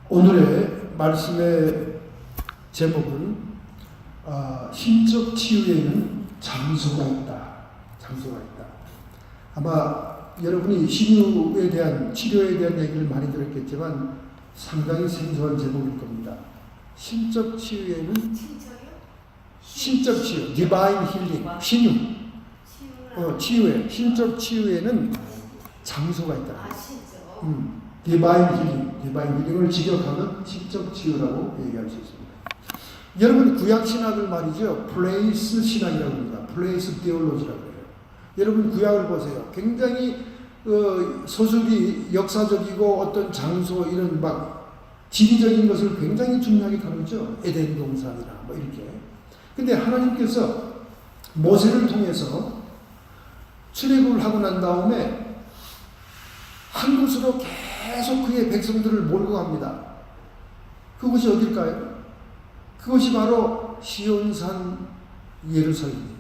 오늘의 말씀의 제목은 신적 치유에는 장소가 있다. 장소가 있다. 아마 여러분이 신유에 대한 치료에 대한 얘기를 많이 들었겠지만 상당히 생소한 제목일 겁니다. 신적 치유에는 신적 치유, 디바인 힐링, 신유, 치유에 신적 치유에는 장소가 있다. 디바인 힐링을 직역하면 신적 치유라고 얘기할 수 있습니다. 여러분 구약 신학을 말이죠. 플레이스 신학이라고 합니다. 플레이스 디올로지라고 해요. 여러분 구약을 보세요. 굉장히 서술이 역사적이고 어떤 장소 이런 막 지리적인 것을 굉장히 중요하게 다루죠. 에덴 동산이나 뭐 이렇게. 근데 하나님께서 모세를 통해서 출애굽을 하고 난 다음에 한 곳으로 계속 그의 백성들을 몰고 갑니다. 그곳이 어딜까요? 그것이 바로 시온산 예루살렘입니다.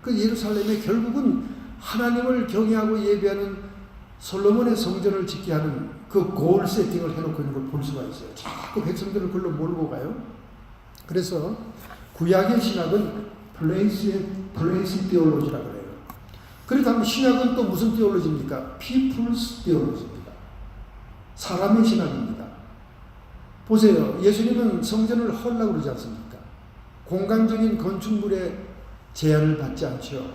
그 예루살렘에 결국은 하나님을 경외하고 예배하는 솔로몬의 성전을 짓게 하는 그 골 세팅을 해놓고 있는 걸 볼 수가 있어요. 자꾸 백성들을 그걸로 몰고 가요. 그래서 구약의 신학은 플레이스 디올로지라고 해요. 그렇다면 신약은 또 무슨 디올로지입니까? 피플스 디올로지입니다. 사람의 신학입니다. 보세요. 예수님은 성전을 헐라고 그러지 않습니까? 공간적인 건축물에 제한을 받지 않죠.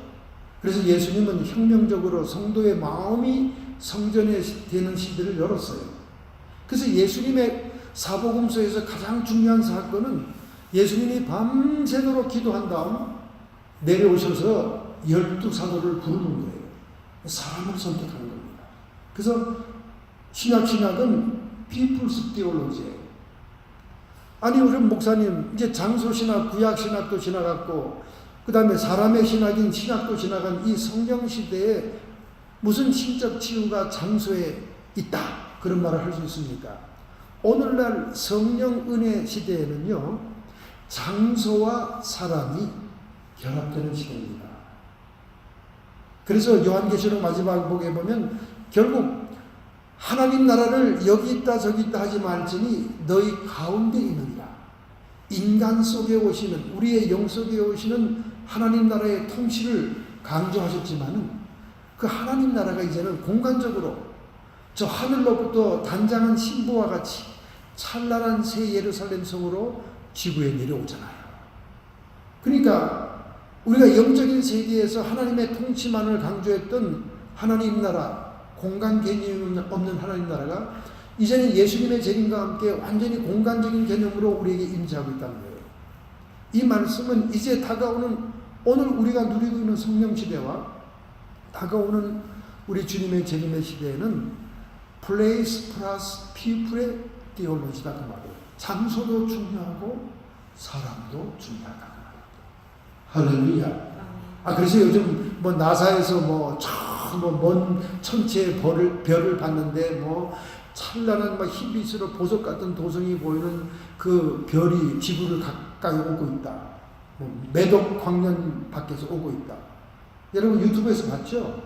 그래서 예수님은 혁명적으로 성도의 마음이 성전에 되는 시대를 열었어요. 그래서 예수님의 사복음서에서 가장 중요한 사건은 예수님이 밤새도록 기도한 다음 내려오셔서 12사도를 부르는 거예요. 사람을 선택하는 겁니다. 그래서 신학은 피플스 디올로지예요. 아니 그럼 목사님 이제 장소신학, 구약신학도 지나갔고 그 다음에 사람의 신학인 신학도 지나간 이 성경시대에 무슨 신적 치유가 장소에 있다 그런 말을 할 수 있습니까? 오늘날 성령 은혜 시대에는요 장소와 사람이 결합되는 시대입니다. 그래서 요한계시록 마지막 복에 보면 결국 하나님 나라를 여기 있다 저기 있다 하지 말지니 너희 가운데 있느니라. 인간 속에 오시는 우리의 영 속에 오시는 하나님 나라의 통치를 강조하셨지만은 그 하나님 나라가 이제는 공간적으로 저 하늘로부터 단장한 신부와 같이 찬란한 새 예루살렘 성으로 지구에 내려오잖아요. 그러니까 우리가 영적인 세계에서 하나님의 통치만을 강조했던 하나님 나라, 공간 개념이 없는 하나님 나라가 이제는 예수님의 재림과 함께 완전히 공간적인 개념으로 우리에게 임재하고 있다는 거예요. 이 말씀은 이제 다가오는 오늘 우리가 누리고 있는 성령시대와 다가오는 우리 주님의 재림의 시대에는 플레이스 플러스 피플의 디올로지다 그 말이에요. 장소도 중요하고 사람도 중요하다 그 말이에요. 할렐루야. 그래서 요즘 뭐 나사에서 먼 천체의 별을 봤는데 찬란한 흰빛으로 보석 같은 도성이 보이는 그 별이 지구를 가까이 오고 있다. 매덕 광년 밖에서 오고 있다. 여러분 유튜브에서 봤죠?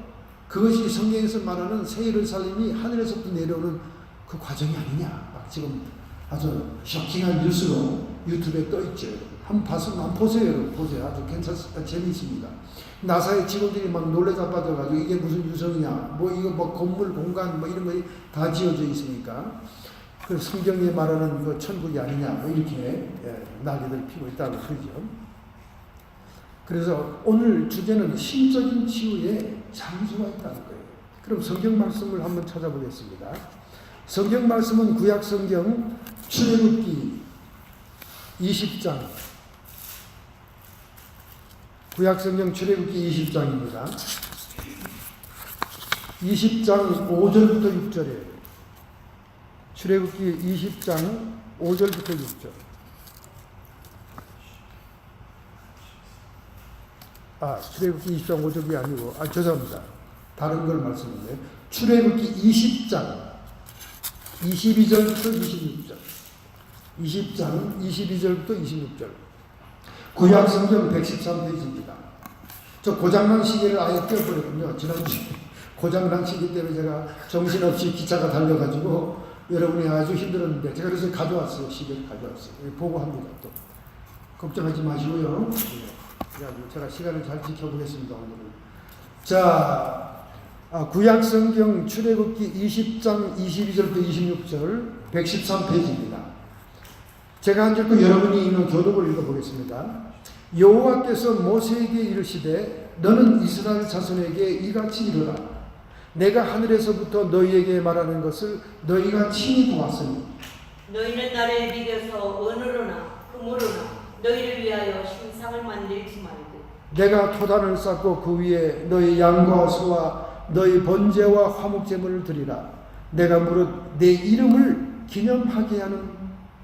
그것이 성경에서 말하는 새 예루살렘이 하늘에서부터 내려오는 그 과정이 아니냐. 지금 아주 쇼킹한 뉴스로 유튜브에 떠 있죠. 한번 보세요. 보세요. 아주 재미있습니다. 나사의 직원들이 막 놀래 자빠져가지고 이게 무슨 유성이냐. 이거 건물 공간 이런 거 다 지어져 있으니까 그 성경에 말하는 그 천국이 아니냐. 이렇게 난리를 피고 있다고 그러죠. 그래서 오늘 주제는 신적인 치유에 장소가 있다는 거예요. 그럼 성경 말씀을 한번 찾아보겠습니다. 성경 말씀은 구약 성경 출애굽기 20장 구약 성경 출애굽기 20장입니다. 20장 5절부터 6절이에요. 출애굽기 20장 5절부터 6절. 출애굽기 20장 5절이 아니고, 죄송합니다. 다른 걸 말씀드려요. 출애굽기 20장 22절부터 26절. 20장 22절부터 26절. 구약 성경 113페이지입니다. 저 고장난 시계를 아예 떼어버렸군요. 지난주에 고장난 시계 때문에 제가 정신없이 기차가 달려가지고 여러분이 아주 힘들었는데 제가 그래서 가져왔어요. 시계를 가져왔어요. 보고합니다. 또 걱정하지 마시고요. 제가 시간을 잘 지켜보겠습니다. 오늘은. 자, 구약 성경 출애굽기 20장 22절부터 26절 113페이지입니다. 제가 한 읽고 여러분이 읽는 교독을 읽어보겠습니다. 여호와께서 모세에게 이르시되 너는 이스라엘 자손에게 이같이 이르라. 내가 하늘에서부터 너희에게 말하는 것을 너희가 친히 보았으니 너희는 나를 비벼서 은으로나 금으로나 너희를 위하여 신상을 만들지 말고 내가 토단을 쌓고 그 위에 너희 양과 소와 너희 번제와 화목제물을 드리라. 내가 무릇 내 이름을 기념하게 하는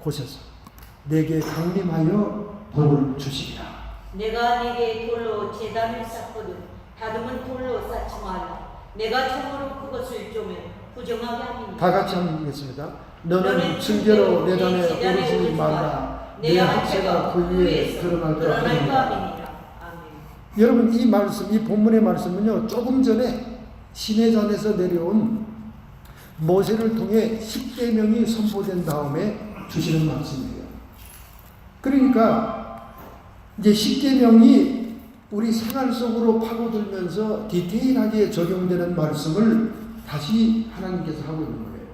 곳에서 내게 강림하여 복을 주시리라. 내가 네게 돌로 제단을 쌓거든 다듬은 돌로 쌓지 말라. 내가 처음으로 그것을 쪼면 부정하게 하리니 다 같이 한번 읽겠습니다. 너는 징계로 내 단에 오르지 말라. 내 하체가 그 위에 드러날까 하니라. 여러분 이 말씀, 이 본문의 말씀은요, 조금 전에 시내산에서 내려온 모세를 통해 10계명이 선포된 다음에 주시는 말씀이에요. 그러니까 이제 10계명이 우리 생활 속으로 파고들면서 디테일하게 적용되는 말씀을 다시 하나님께서 하고 있는 거예요.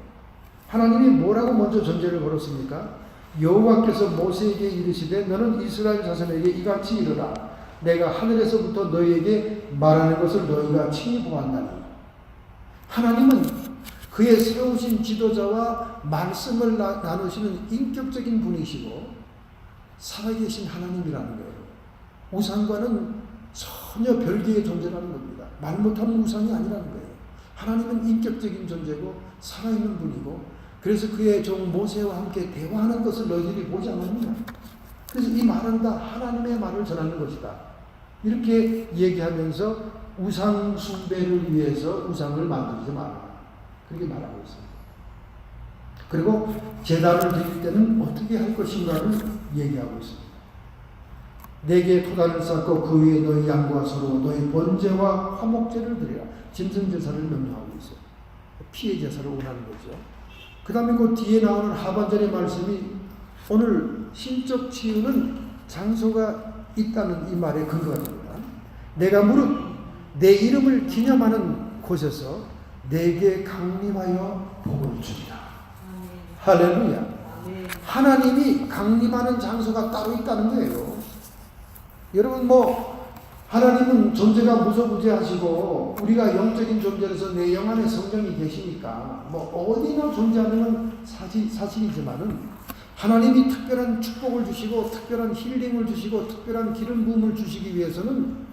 하나님이 뭐라고 먼저 전제를 걸었습니까? 여호와께서 모세에게 이르시되 너는 이스라엘 자손에게 이같이 이르라. 내가 하늘에서부터 너희에게 말하는 것을 너희가 친히 보았나니. 하나님은 그의 세우신 지도자와 말씀을 나누시는 인격적인 분이시고 살아계신 하나님이라는 거예요. 우상과는 전혀 별개의 존재라는 겁니다. 말 못하는 우상이 아니라는 거예요. 하나님은 인격적인 존재고 살아있는 분이고 그래서 그의 종 모세와 함께 대화하는 것을 너희들이 보지 않았느냐. 그래서 이 말은 다 하나님의 말을 전하는 것이다. 이렇게 얘기하면서 우상 숭배를 위해서 우상을 만들지 마라. 그렇게 말하고 있습니다. 그리고 제단을 드릴 때는 어떻게 할 것인가를 얘기하고 있습니다. 내게 토단을 쌓고 그 위에 너희 양과 소로 너희 번제와 화목제를 드리라. 짐승제사를 명령하고 있어요. 피해 제사를 원하는 거죠. 그 다음에 그 뒤에 나오는 하반절의 말씀이 오늘 신적 치유는 장소가 있다는 이 말에 근거가 됩니다. 내가 무릇 내 이름을 기념하는 곳에서 내게 강림하여 복을 주리라. 할렐루야. 하나님이 강림하는 장소가 따로 있다는 거예요. 여러분 하나님은 존재가 무소부재하시고 우리가 영적인 존재로서 내 영 안에 성령이 계시니까 어디나 존재하는 사실이지만은 하나님이 특별한 축복을 주시고 특별한 힐링을 주시고 특별한 기름 부음을 주시기 위해서는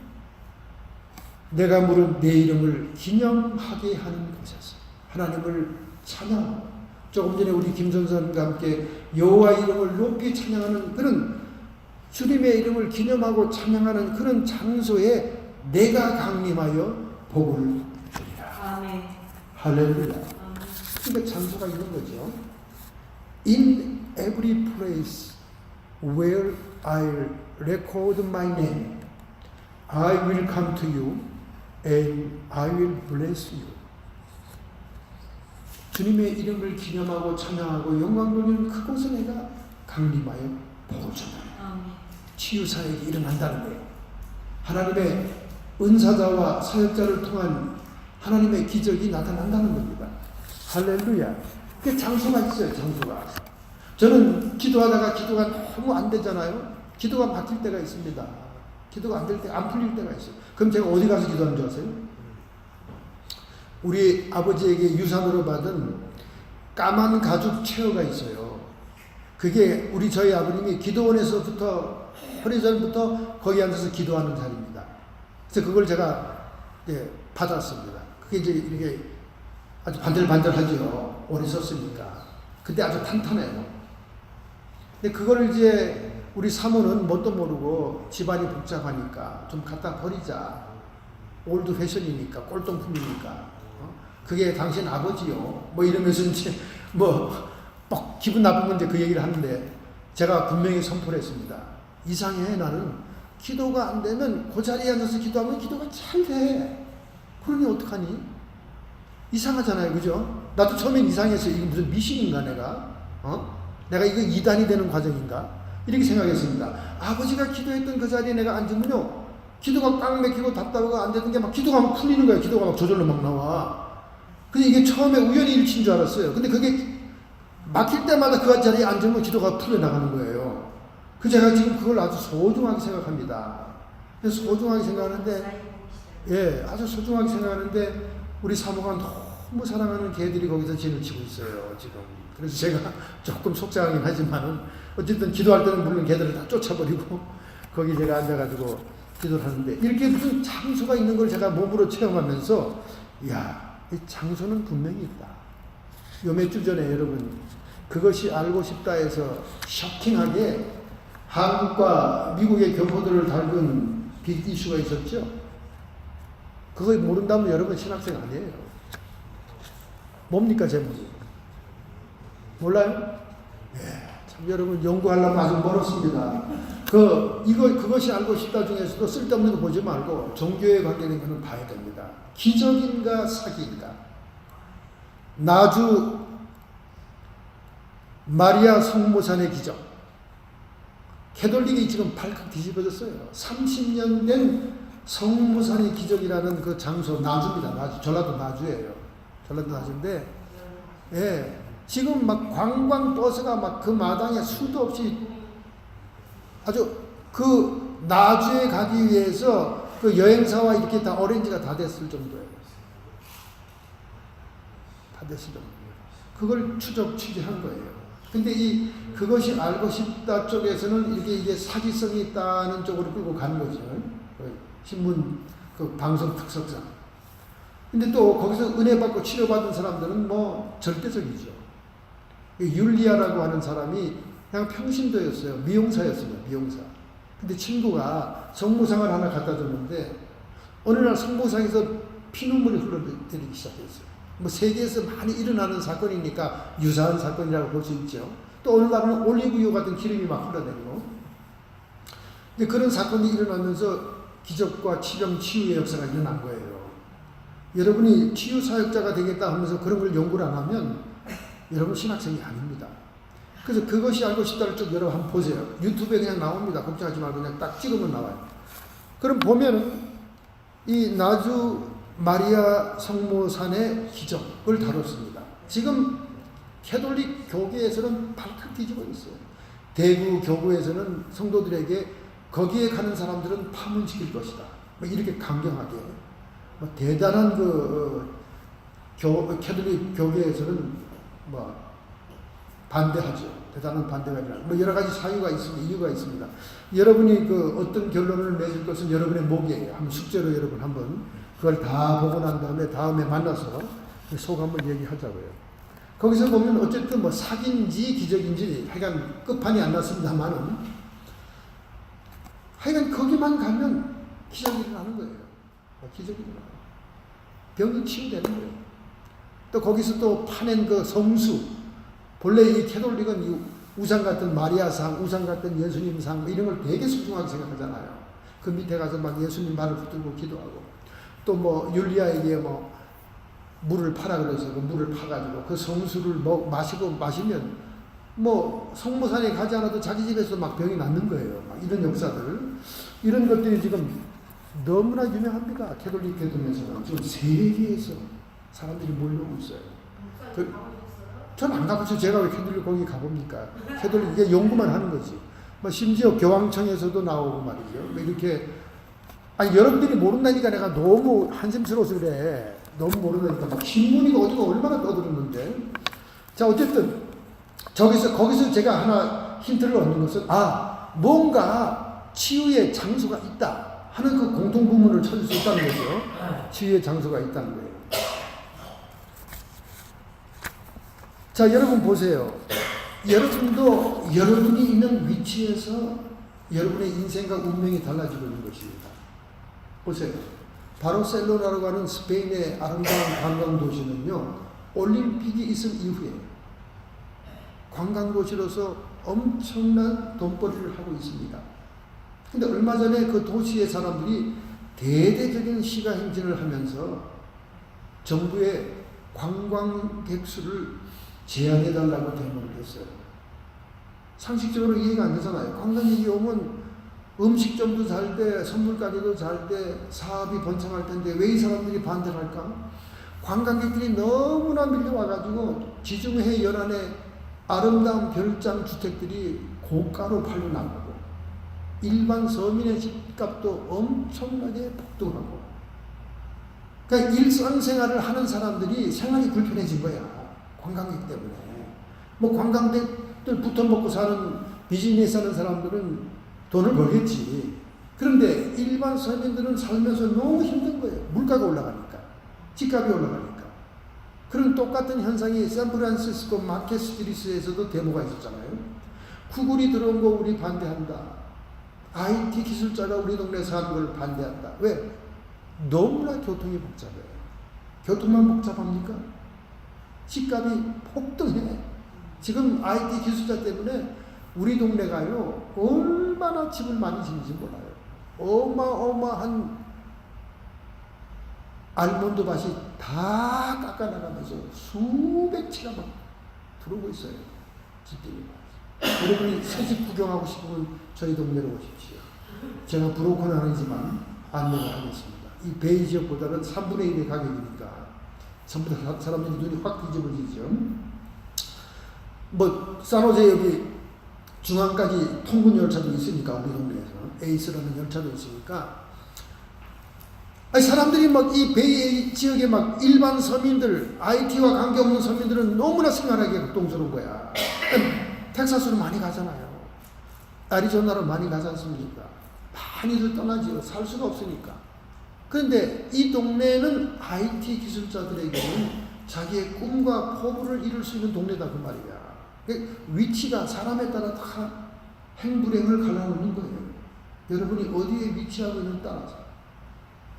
내가 무릇 내 이름을 기념하게 하는 곳에서 하나님을 찬양하고 조금 전에 우리 김선선과 함께 여호와 이름을 높이 찬양하는 그런 주님의 이름을 기념하고 찬양하는 그런 장소에 내가 강림하여 복을 주리라. 아멘. 할렐루야. 그러니까 장소가 있는 거죠. In every place where I record my name, I will come to you and I will bless you. 주님의 이름을 기념하고 찬양하고 영광 돌리는 그곳에 내가 강림하여 복을 준다. 치유사역이 일어난다는 거예요. 하나님의 은사자와 사역자를 통한 하나님의 기적이 나타난다는 겁니다. 할렐루야. 그 장소가 있어요. 장소가. 저는 기도하다가 기도가 너무 안 되잖아요. 기도가 막힐 때가 있습니다. 기도가 안 될 때, 안 풀릴 때가 있어요. 그럼 제가 어디 가서 기도하는 줄 아세요? 우리 아버지에게 유산으로 받은 까만 가죽 체어가 있어요. 그게 저희 아버님이 기도원에서부터 오래전부터 거기 앉아서 기도하는 자리입니다. 그래서 그걸 제가 받았습니다. 그게 이제 이렇게 아주 반들반들하죠. 오래 썼으니까. 근데 아주 탄탄해요. 근데 그거를 이제 우리 사모는 뭣도 모르고 집안이 복잡하니까 좀 갖다 버리자. 올드 패션이니까, 꼴통품이니까. 그게 당신 아버지요. 이러면서 이제 막 기분 나쁘면 이제 그 얘기를 하는데 제가 분명히 선포를 했습니다. 이상해. 나는 기도가 안 되면 그 자리에 앉아서 기도하면 기도가 잘 돼. 그러니 어떡하니? 이상하잖아요. 그죠? 나도 처음엔 이상했어요. 이거 무슨 미신인가 내가? 내가 이거 이단이 되는 과정인가? 이렇게 생각했습니다. 아버지가 기도했던 그 자리에 내가 앉으면요, 기도가 꽉 막히고 답답하고 안 되는 게 막 기도가 막 풀리는 거예요. 기도가 막 저절로 막 나와. 근데 이게 처음에 우연히 일치인 줄 알았어요. 근데 그게 막힐 때마다 그 자리에 앉으면 기도가 풀려나가는 거예요. 그 제가 지금 그걸 아주 소중하게 생각합니다. 소중하게 생각하는데, 예, 아주 소중하게 생각하는데, 우리 사모가 너무 사랑하는 개들이 거기서 진을 치고 있어요, 지금. 그래서 제가 조금 속상하긴 하지만은, 어쨌든 기도할 때는 물론 개들을 다 쫓아버리고, 거기 제가 앉아가지고 기도를 하는데, 이렇게 무슨 장소가 있는 걸 제가 몸으로 체험하면서, 이야, 이 장소는 분명히 있다. 요 몇 주 전에 여러분, 그것이 알고 싶다 해서 쇼킹하게 한국과 미국의 교포들을 다룬 빅 이슈가 있었죠. 그걸 모른다면 여러분 신학생 아니에요. 뭡니까 제목이? 몰라요? 예, 참 여러분 연구하려면 아주 멀었습니다. 그것이 알고 싶다 중에서도 쓸데없는 거 보지 말고 종교에 관계된 거는 봐야 됩니다. 기적인가 사기인가? 나주 마리아 성모산의 기적. 캐톨릭이 지금 발칵 뒤집어졌어요. 30년 된 성모산의 기적이라는 그 장소, 나주입니다. 나주, 전라도 나주예요. 전라도 나주인데, 예, 지금 막 관광버스가 막 그 마당에 수도 없이 아주 그 나주에 가기 위해서 그 여행사와 이렇게 다 어레인지가 다 됐을 정도예요. 다 됐을 정도예요. 그걸 취재한 거예요. 근데 그것이 알고 싶다 쪽에서는 이게 사기성이 있다는 쪽으로 끌고 가는 거죠. 신문, 그 방송 특성상. 근데 또 거기서 은혜 받고 치료받은 사람들은 뭐 절대적이죠. 율리아라고 하는 사람이 그냥 평신도였어요. 미용사였습니다. 미용사. 근데 친구가 성모상을 하나 갖다 줬는데 어느 날 성모상에서 피눈물이 흘러내리기 시작했어요. 뭐 세계에서 많이 일어나는 사건이니까 유사한 사건이라고 볼 수 있죠. 또 어느 날은 올리브유 같은 기름이 막 흘러내리고. 근데 그런 사건이 일어나면서 기적과 치명 치유의 역사가 일어난 거예요. 여러분이 치유 사역자가 되겠다 하면서 그런 걸 연구를 안 하면 여러분 신학생이 아닙니다. 그래서 그것이 알고 싶다를 쭉 여러분 한번 보세요. 유튜브에 그냥 나옵니다. 걱정하지 말고 그냥 딱 찍으면 나와요. 그럼 보면은 이 나주 마리아 성모산의 기적을 다뤘습니다. 지금 캐톨릭 교계에서는 발칵 뒤집어 있어요. 대구 교구에서는 성도들에게 거기에 가는 사람들은 파문시킬 것이다. 뭐 이렇게 강경하게. 뭐 대단한 캐톨릭 교계에서는 뭐 반대하죠. 대단한 반대가 일어나. 뭐 여러 가지 사유가 있습니다. 이유가 있습니다. 여러분이 그 어떤 결론을 맺을 것은 여러분의 몫이에요. 한번 숙제로 여러분 한번 그걸 다 보고 난 다음에 만나서 소감을 얘기하자고요. 거기서 보면 어쨌든 뭐 사기인지 기적인지 하여간 끝판이 안 났습니다만은 하여간 거기만 가면 기적이 일어나는 거예요. 기적이 일어나요. 병이 치유되는 거예요. 또 거기서 또 파낸 그 성수, 본래 이 캐톨릭은 이 우상 같은 마리아상, 우상 같은 예수님상 이런 걸 되게 소중하게 생각하잖아요. 그 밑에 가서 막 예수님 말을 붙들고 기도하고 또 뭐 율리아에게 뭐 물을 파라 그래서 그 물을 파가지고 그 성수를 마시면 뭐 성모산에 가지 않아도 자기 집에서 막 병이 낫는 거예요. 막 이런 역사들, 이런 것들이 지금 너무나 유명합니다. 캐톨릭 교도에서는 지금 세계에서 사람들이 몰려오고 있어요. 저는 안 가보죠. 제가 왜 캐톨릭 거기 가봅니까? 캐톨릭 이게 연구만 하는 거지. 뭐 심지어 교황청에서도 나오고 말이죠. 뭐 이렇게 여러분들이 모른다니까 내가 너무 한심스러워서 그래. 너무 모른다니까 막 신문이가 어디가 얼마나 떠들었는데. 자 어쨌든 거기서 제가 하나 힌트를 얻는 것은 뭔가 치유의 장소가 있다 하는 그 공통 부문을 찾을 수 있다는 거죠. 치유의 장소가 있다는 거예요. 자, 여러분 보세요. 여러분도 여러분이 있는 위치에서 여러분의 인생과 운명이 달라지고 있는 것입니다. 보세요. 바르셀로나라고 하는 스페인의 아름다운 관광 도시는요, 올림픽이 있은 이후에 관광 도시로서 엄청난 돈벌이를 하고 있습니다. 근데 얼마 전에 그 도시의 사람들이 대대적인 시가 행진을 하면서 정부에 관광객 수를 제한해달라고 대모를 했어요. 상식적으로 이해가 안 되잖아요. 관광객이 오면 음식점도 잘 돼, 선물 가게도 잘 돼, 사업이 번창할 텐데 왜 이 사람들이 반대를 할까? 관광객들이 너무나 밀려와가지고 지중해 연안에 아름다운 별장 주택들이 고가로 팔려나가고 일반 서민의 집값도 엄청나게 폭등하고, 그러니까 일상생활을 하는 사람들이 생활이 불편해진 거야. 관광객 때문에. 뭐 관광객들 붙어 먹고 사는 비즈니스 하는 사람들은 돈을 벌겠지. 그런데 일반 서민들은 살면서 너무 힘든 거예요. 물가가 올라가니까. 집값이 올라가니까. 그런 똑같은 현상이 샌프란시스코 마켓 스트리트에서도 데모가 있었잖아요. 구글이 들어온 거 우리 반대한다. IT 기술자가 우리 동네 사는 걸 반대한다. 왜? 너무나 교통이 복잡해요. 교통만 복잡합니까? 집값이 폭등해. 지금 IT 기술자 때문에 우리 동네가요, 얼마나 집을 많이 짓는지 몰라요. 어마어마한 알몬드 밭이 다 깎아나가면서 수백 채가 막 들어오고 있어요. 집들이. 여러분이 새집 구경하고 싶으면 저희 동네로 오십시오. 제가 브로커는 아니지만 안내를 하겠습니다. 이 베이 지역보다는 3분의 1의 가격이니까 전부 다 사람들이 눈이 확 뒤집어지죠. 뭐 산호제 여기 중앙까지 통근 열차도 있으니까 우리 동네에서 에이스라는 열차도 있으니까, 아니 사람들이 막 이 베이 지역에 막 일반 서민들, IT와 관계없는 서민들은 너무나 생활하기가 극동스러운 거야. 텍사스로 많이 가잖아요. 애리조나로 많이 가지 않습니까? 많이들 떠나지요. 살 수가 없으니까. 그런데 이 동네는 IT 기술자들에게는 자기의 꿈과 포부를 이룰 수 있는 동네다 그 말이야. 위치가 사람에 따라 다 행불행을 갈라놓는 거예요. 여러분이 어디에 위치하고 있는 따라서.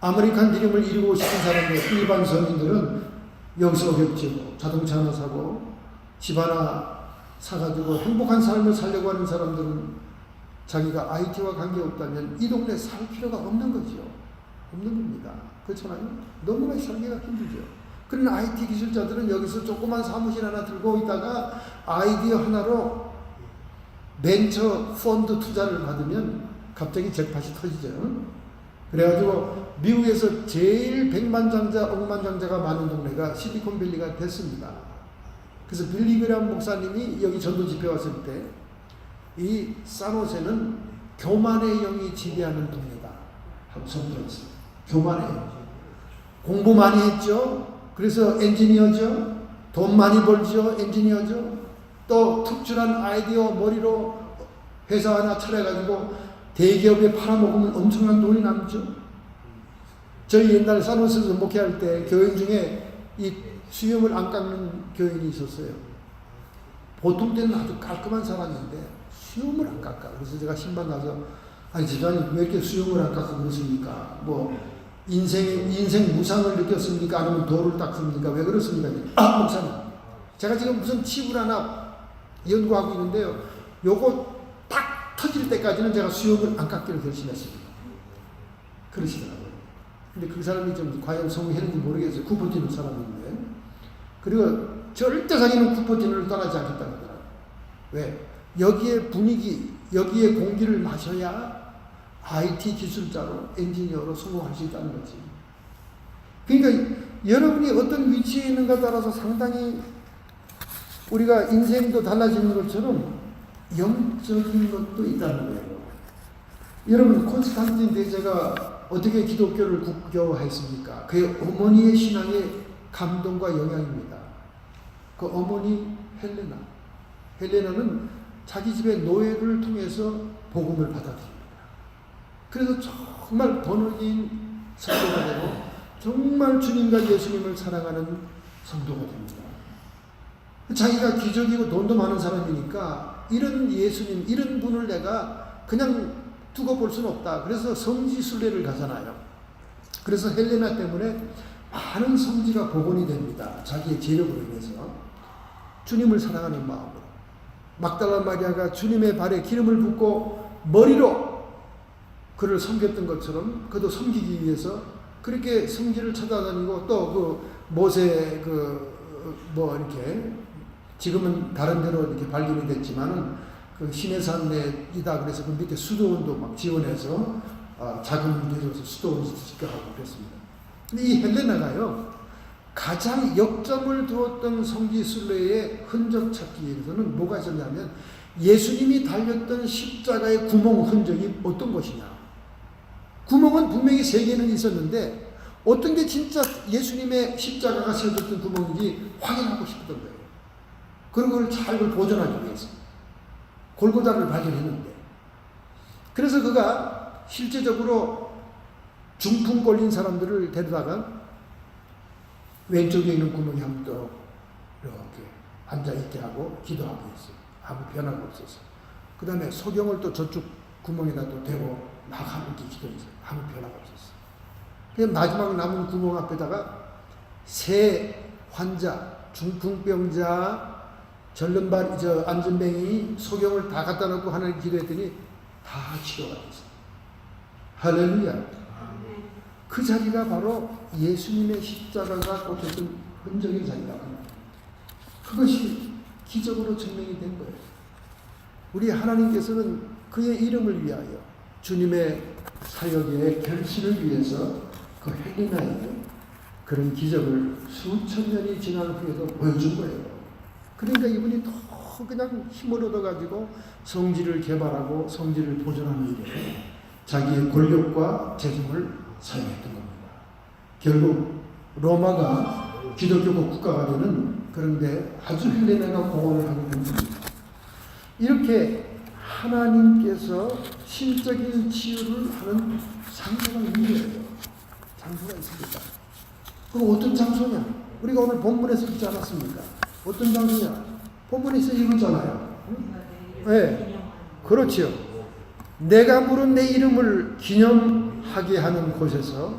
아메리칸 드림을 이루고 싶은 사람들, 일반 서민들은 여기서 어렵죠. 자동차 하나 사고 집 하나 사가지고 행복한 삶을 살려고 하는 사람들은 자기가 IT와 관계없다면 이 동네에 살 필요가 없는 거죠. 없는 겁니다. 그렇잖아요. 너무나 살기가 힘들죠. 그런 IT 기술자들은 여기서 조그만 사무실 하나 들고 있다가 아이디어 하나로 벤처 펀드 투자를 받으면 갑자기 잭팟이 터지죠. 그래가지고 미국에서 제일 백만장자, 억만장자가 많은 동네가 실리콘밸리가 됐습니다. 그래서 빌리그람 목사님이 여기 전도 집회 왔을 때 이 산호세는 교만의 영이 지배하는 동네다 하고 선포했어요. 교만의 영. 공부 많이 했죠. 그래서 엔지니어죠. 돈 많이 벌죠. 엔지니어죠. 또 특출한 아이디어 머리로 회사 하나 차려가지고 대기업에 팔아먹으면 엄청난 돈이 남죠. 저희 옛날 산호세에서 목회할 때 교인 중에 이 수염을 안 깎는 교인이 있었어요. 보통 때는 아주 깔끔한 사람인데 수염을 안 깎아. 그래서 제가 신방 가서, 아니 집사님 왜 이렇게 수염을 안 깎고 그러십니까? 뭐 인생 무상을 느꼈습니까? 아니면 도를 닦습니까? 왜 그렇습니까? 아 목사님, 제가 지금 무슨 칩을 하나 연구하고 있는데요. 요거 딱 터질 때까지는 제가 수염을 안 깎기로 결심했습니다. 그러시더라고요. 근데 그 사람이 좀 과연 성공했는지 모르겠어요. 쿠퍼티누 사람인데. 그리고 절대 자기는 쿠퍼티누를 떠나지 않겠다고 하더라고요. 왜? 여기에 분위기, 여기에 공기를 마셔야 IT 기술자로, 엔지니어로 성공할 수 있다는 거지. 그러니까 여러분이 어떤 위치에 있는가 따라서 상당히 우리가 인생도 달라지는 것처럼 영적인 것도 있다는 거예요. 여러분, 콘스탄틴 대제가 어떻게 기독교를 국교화했습니까? 그의 어머니의 신앙의 감동과 영향입니다. 그 어머니 헬레나. 헬레나는 자기 집의 노예를 통해서 복음을 받아들입니다. 그래서 정말 번호인 성도가 되고 정말 주님과 예수님을 사랑하는 성도가 됩니다. 자기가 기적이고 돈도 많은 사람이니까 이런 예수님, 이런 분을 내가 그냥 두고 볼 수는 없다. 그래서 성지 순례를 가잖아요. 그래서 헬레나 때문에 많은 성지가 복원이 됩니다. 자기의 재력으로 인해서. 주님을 사랑하는 마음으로. 막달라 마리아가 주님의 발에 기름을 붓고 머리로 그를 섬겼던 것처럼 그도 섬기기 위해서 그렇게 성지를 찾아다니고 또 그 모세 뭐 이렇게 지금은 다른 데로 이렇게 발견이 됐지만은 그 시내산내이다 그래서 그 밑에 수도원도 막 지원해서 자금을 내줘서 수도원도 집결하고 그랬습니다. 근데 이 헬레나가요 가장 역점을 두었던 성지순례의 흔적 찾기 위해서는 뭐가 있었냐면 예수님이 달렸던 십자가의 구멍 흔적이 어떤 것이냐. 구멍은 분명히 3개는 있었는데 어떤 게 진짜 예수님의 십자가가 세워졌던 구멍인지 확인하고 싶었던 거예요. 그런 걸 잘 보존하기 위해서 골고다를 발견했는데, 그래서 그가 실제적으로 중풍 걸린 사람들을 데려다가 왼쪽에 있는 구멍에 한번 또 이렇게 앉아있게 하고 기도하고 있어요. 아무 변화가 없어서. 그 다음에 소경을 또 저쪽 구멍에다 또 대고 막 함께 기도했어요. 아무 변화가 없었어요. 그래서 마지막 남은 구멍 앞에다가 3 환자, 중풍병자, 안전뱅이, 소경을 다 갖다 놓고 하나님 기도했더니 다 치료가 됐어요. 할렐루야. 그 자리가 바로 예수님의 십자가가 꽂혔던 흔적의 자리라고 합니다. 그것이 기적으로 증명이 된 거예요. 우리 하나님께서는 그의 이름을 위하여 주님의 사역의 결실을 위해서 그 헬레나에게 그런 기적을 수천 년이 지난 후에도 보여준 거예요. 그러니까 이분이 더 그냥 힘을 얻어가지고 성지를 개발하고 성지를 보존하는 일에 자기의 권력과 재능을 사용했던 겁니다. 결국 로마가 기독교 국가가 되는 그런데 아주 헬레나가 공헌을 하게 된 겁니다. 이렇게 하나님께서 신적인 치유를 하는 장소가 있는 거예요. 장소가 있습니다. 그럼 어떤 장소냐? 우리가 오늘 본문에서 읽지 않았습니까? 어떤 장소냐? 본문에서 읽었잖아요. 네, 그렇지요. 내가 물은 내 이름을 기념하게 하는 곳에서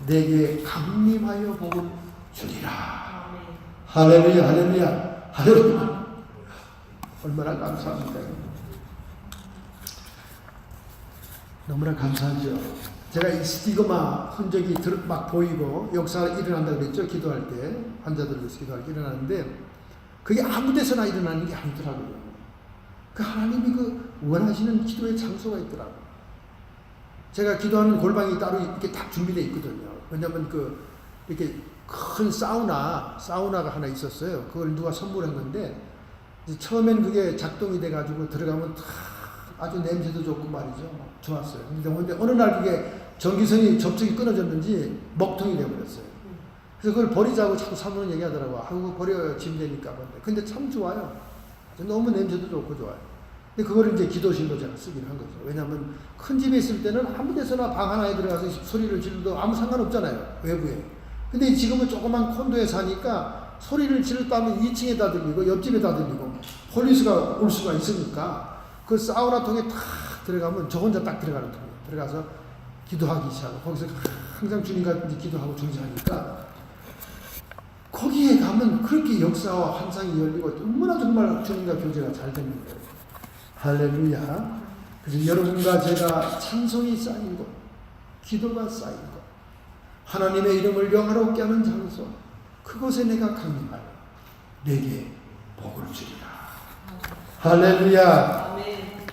내게 강림하여 복을 주리라. 할렐루야, 할렐루야, 할렐루야. 얼마나 감사합니다. 너무나 감사하죠. 제가 이 스티그마 흔적이 막 보이고 역사가 일어난다고 그랬죠. 기도할 때 환자들 위해서 기도할 때 일어나는데 그게 아무 데서나 일어나는 게 아니더라고요. 그 하나님이 그 원하시는 기도의 장소가 있더라고요. 제가 기도하는 골방이 따로 이렇게 딱 준비되어 있거든요. 왜냐면 이렇게 큰 사우나가 하나 있었어요. 그걸 누가 선물했는데 처음엔 그게 작동이 돼가지고 들어가면 아주 냄새도 좋고 말이죠. 좋았어요. 근데 어느 날 그게 전기선이 접촉이 끊어졌는지 먹통이 돼버렸어요. 그래서 그걸 버리자고 자꾸 사모는 얘기하더라고요. 아이고 버려요. 짐 되니까. 근데 참 좋아요. 너무 냄새도 좋고 좋아요. 근데 그걸 이제 기도실로 제가 쓰기로 한 거죠. 왜냐하면 큰 집에 있을 때는 아무 데서나 방 하나에 들어가서 소리를 질러도 아무 상관없잖아요. 외부에. 근데 지금은 조그만 콘도에 사니까 소리를 지르다면 2층에다 들리고 옆집에다 들리고 폴리스가 올 수가 있으니까 그 사우나 통에 탁 들어가면 저 혼자 딱 들어가는 통이에요. 들어가서 기도하기 시작하고 거기서 항상 주님과 기도하고 정지하니까 거기에 가면 그렇게 역사와 환상이 열리고 얼마나 정말 주님과 교제가 잘 되는 거예요. 할렐루야. 그래서 여러분과 제가 찬송이 쌓인 곳, 기도가 쌓인 곳, 하나님의 이름을 영화롭게 하는 장소, 그곳에 내가 강림하여 내게 복을 주리라. 할렐루야.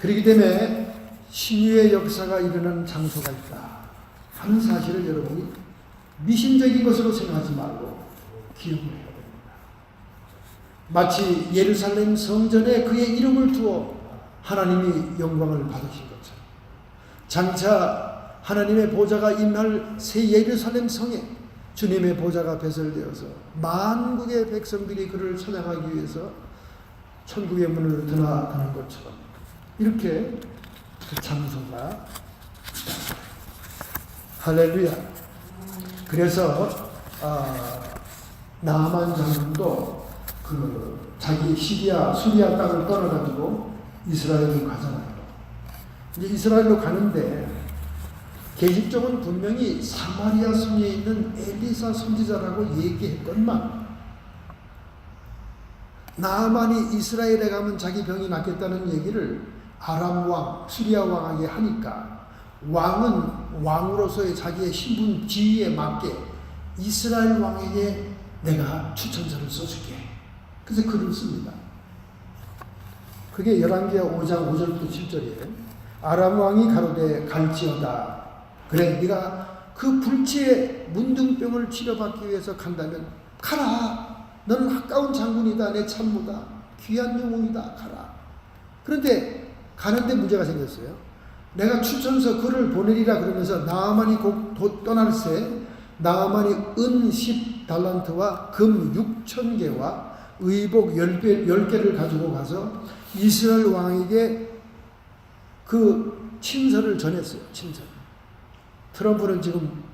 그렇기 때문에 신유의 역사가 일어나는 장소가 있다 하는 사실을 여러분이 미신적인 것으로 생각하지 말고 기억을 해야 됩니다. 마치 예루살렘 성전에 그의 이름을 두어 하나님이 영광을 받으신 것처럼 장차 하나님의 보좌가 임할 새 예루살렘 성에 주님의 보좌가 배설되어서 만국의 백성들이 그를 찬양하기 위해서 천국의 문을 드나드는 것처럼 이렇게 그 장소가 있다. 할렐루야. 그래서 나아만 장군도 자기 수리아 땅을 떠나가지고 이스라엘로 가잖아요. 이제 이스라엘로 가는데 계집종은 분명히 사마리아 성에 있는 엘리사 선지자라고 얘기했건만 나아만이 이스라엘에 가면 자기 병이 낫겠다는 얘기를 아람 왕, 수리아 왕에게 하니까 왕은 왕으로서의 자기의 신분 지위에 맞게 이스라엘 왕에게 내가 추천서를 써줄게. 그래서 글을 씁니다. 그게 열왕기하 5장 5절부터 7절이에요. 아람 왕이 가로되 갈지어다. 그래, 네가 그 불치의 문둥병을 치료받기 위해서 간다면 가라. 너는 아까운 장군이다. 내 참모다. 귀한 영웅이다. 가라. 그런데 가는데 문제가 생겼어요. 내가 추천서 글을 보내리라 그러면서 나아만이 곧 떠날새 나아만이 은 10달란트와 금 6,000개와 의복 10개를 가지고 가서 이스라엘 왕에게 그 친서를 전했어요. 친서. 트럼프는 지금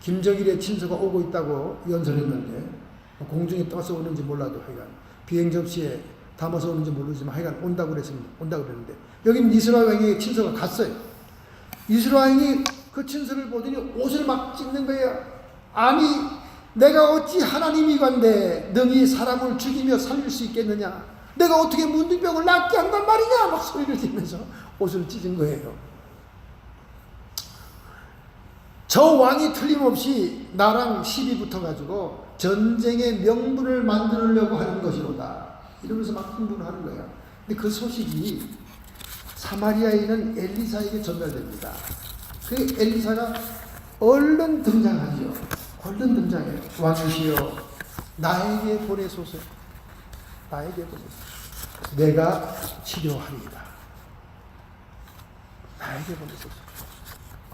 김정일의 친서가 오고 있다고 연설했는데 공중에 떠서 오는지 몰라도 하여간 비행 접시에 담아서 오는지 모르지만 하여간 온다고 그랬습니다. 온다고 그랬는데 여기는 이스라엘 왕에게 친서가 갔어요. 이스라엘 왕이 그 친서를 보더니 옷을 막 찢는 거예요. 아니 내가 어찌 하나님이건데 능히 사람을 죽이며 살릴 수 있겠느냐. 내가 어떻게 문둥병을 낫게 한단 말이냐. 막 소리를 지르면서 옷을 찢은 거예요. 저 왕이 틀림없이 나랑 시비 붙어가지고 전쟁의 명분을 만들려고 하는 것이로다. 이러면서 막 흥분하는 거예요. 근데 그 소식이 사마리아에 있는 엘리사에게 전달됩니다. 그 엘리사가 얼른 등장하죠. 얼른 등장해요. 왕이시여 나에게 보내소서. 나에게 보내소서. 내가 치료하리이다. 나에게 보내소서.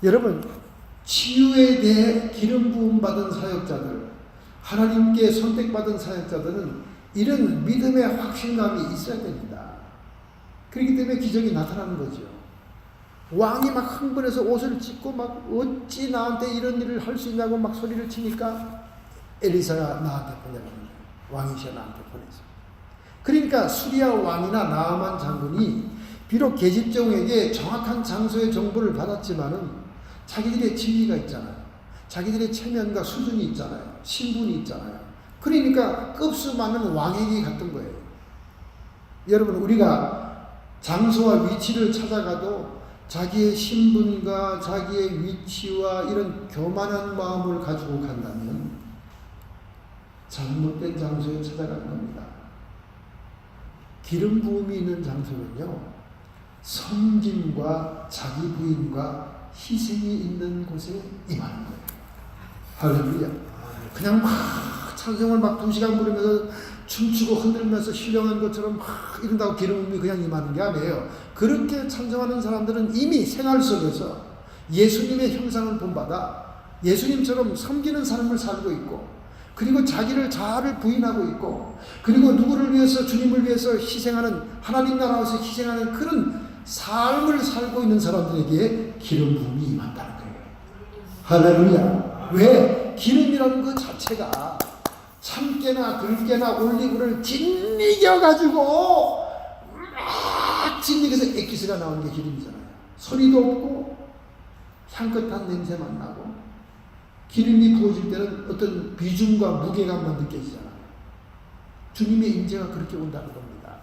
여러분 치유에 대해 기름 부음 받은 사역자들, 하나님께 선택받은 사역자들은 이런 믿음의 확신감이 있어야 됩니다. 그렇기 때문에 기적이 나타나는 거죠. 왕이 막 흥분해서 옷을 찢고 막 어찌 나한테 이런 일을 할 수 있냐고 막 소리를 치니까 엘리사가 나한테 보내는 왕이시여 나한테 보내서. 그러니까 수리아 왕이나 나아만 장군이 비록 계집종에게 정확한 장소의 정보를 받았지만은 자기들의 지위가 있잖아요. 자기들의 체면과 수준이 있잖아요. 신분이 있잖아요. 그러니까 급수 많은 왕에게 갔던 거예요. 여러분 우리가 장소와 위치를 찾아가도 자기의 신분과 자기의 위치와 이런 교만한 마음을 가지고 간다면 잘못된 장소에 찾아가는 겁니다. 기름 부음이 있는 장소는요, 섬김과 자기 부인과 희생이 있는 곳에 임하는 거예요. 할렐루야. 그냥 막 찬송을 막 2시간 부르면서 춤추고 흔들면서 신령한 것처럼 막 이런다고 기름 부음이 그냥 임하는 게 아니에요. 그렇게 찬송하는 사람들은 이미 생활 속에서 예수님의 형상을 본받아 예수님처럼 섬기는 삶을 살고 있고, 그리고 자기를 자아를 부인하고 있고, 그리고 누구를 위해서 주님을 위해서 희생하는, 하나님 나라에서 희생하는 그런 삶을 살고 있는 사람들에게 기름 부음이 임한다는 거예요. 할렐루야. 왜? 기름이라는 그 자체가 참깨나 들깨나 올리브를 짓이겨가지고 막 짓이겨서 액기스가 나오는 게 기름이잖아요. 소리도 없고 향긋한 냄새만 나고, 기름이 부어질 때는 어떤 비중과 무게감만 느껴지잖아요. 주님의 임재가 그렇게 온다는 겁니다.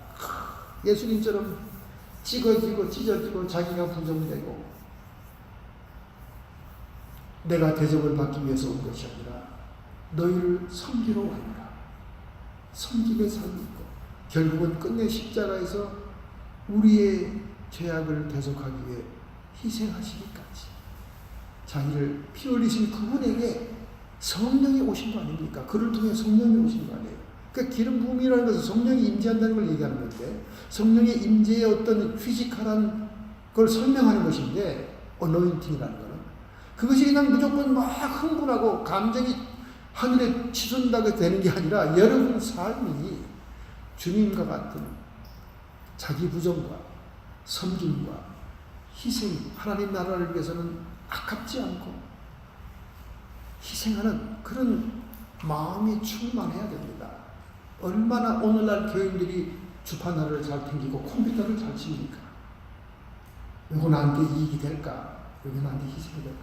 예수님처럼 찢어지고 자기가 부정되고 내가 대접을 받기 위해서 온 것이 아니라 너희를 섬기러 왔노라. 섬김의 삶이 있고 결국은 끝내 십자가에서 우리의 죄악을 대속하기 위해 희생하시기까지 자기를 피 흘리신 그분에게 성령이 오신 거 아닙니까? 그를 통해 성령이 오신 거 아니에요? 그러니까 기름 부음이라는 것은 성령이 임재한다는 걸 얘기하는 건데, 성령의 임재의 어떤 피지컬한 걸 설명하는 것인데, 어노인팅이라는 거는 그것이 그냥 무조건 막 흥분하고 감정이 하늘에 치솟는다고 되는 게 아니라 여러분 삶이 주님과 같은 자기 부정과 섬김과 희생, 하나님 나라를 위해서는 아깝지 않고 희생하는 그런 마음이 충만해야 됩니다. 얼마나 오늘날 교인들이 주판화를 잘 튕기고 컴퓨터를 잘 칩니까? 이거 나한테 이익이 될까? 이거 나한테 희생이 될까?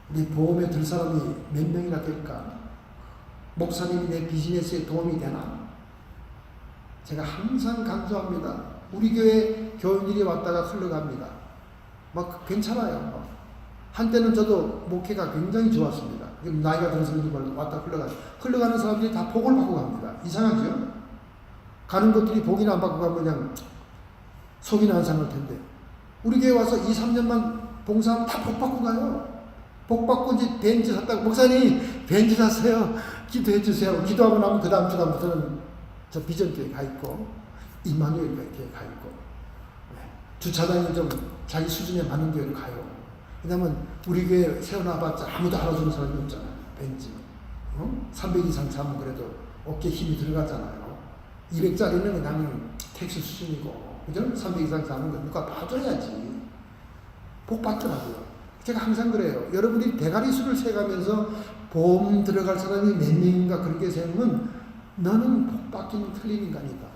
내 보험에 들 사람이 몇 명이나 될까? 목사님이 내 비즈니스에 도움이 되나? 제가 항상 강조합니다. 우리 교회 교인들이 왔다가 흘러갑니다. 막 괜찮아요. 한때는 저도 목회가 굉장히 좋았습니다. 나이가 들어서 왔다 흘러가는 사람들이 다 복을 받고 갑니다. 이상하죠? 가는 것들이 복이나 안 받고 가면 그냥 속이나 안 상할 텐데. 우리 교회 와서 2, 3년만 봉사하면 다 복 받고 가요. 복 받고 이제 벤츠 샀다고, 목사님 벤츠 샀어요. 기도해 주세요. 기도하고 나면 그 다음 주부터는 저 비전교회 가 있고, 임마누엘 교회 가 있고, 주차장이 좀 자기 수준에 맞는 교회를 가요. 왜냐면 우리 교회 세워놔봤자 아무도 알아주는 사람이 없잖아요. 벤츠 300 이상 사면 그래도 어깨에 힘이 들어가잖아요. 200짜리는 그냥 택시 수준이고, 그죠? 300 이상 사면 누가 봐줘야지. 복 받더라고요. 제가 항상 그래요. 여러분이 대가리 수를 세가면서 보험 들어갈 사람이 몇 명인가 그렇게 세우면 너는 복 받기는 틀린 인간이다.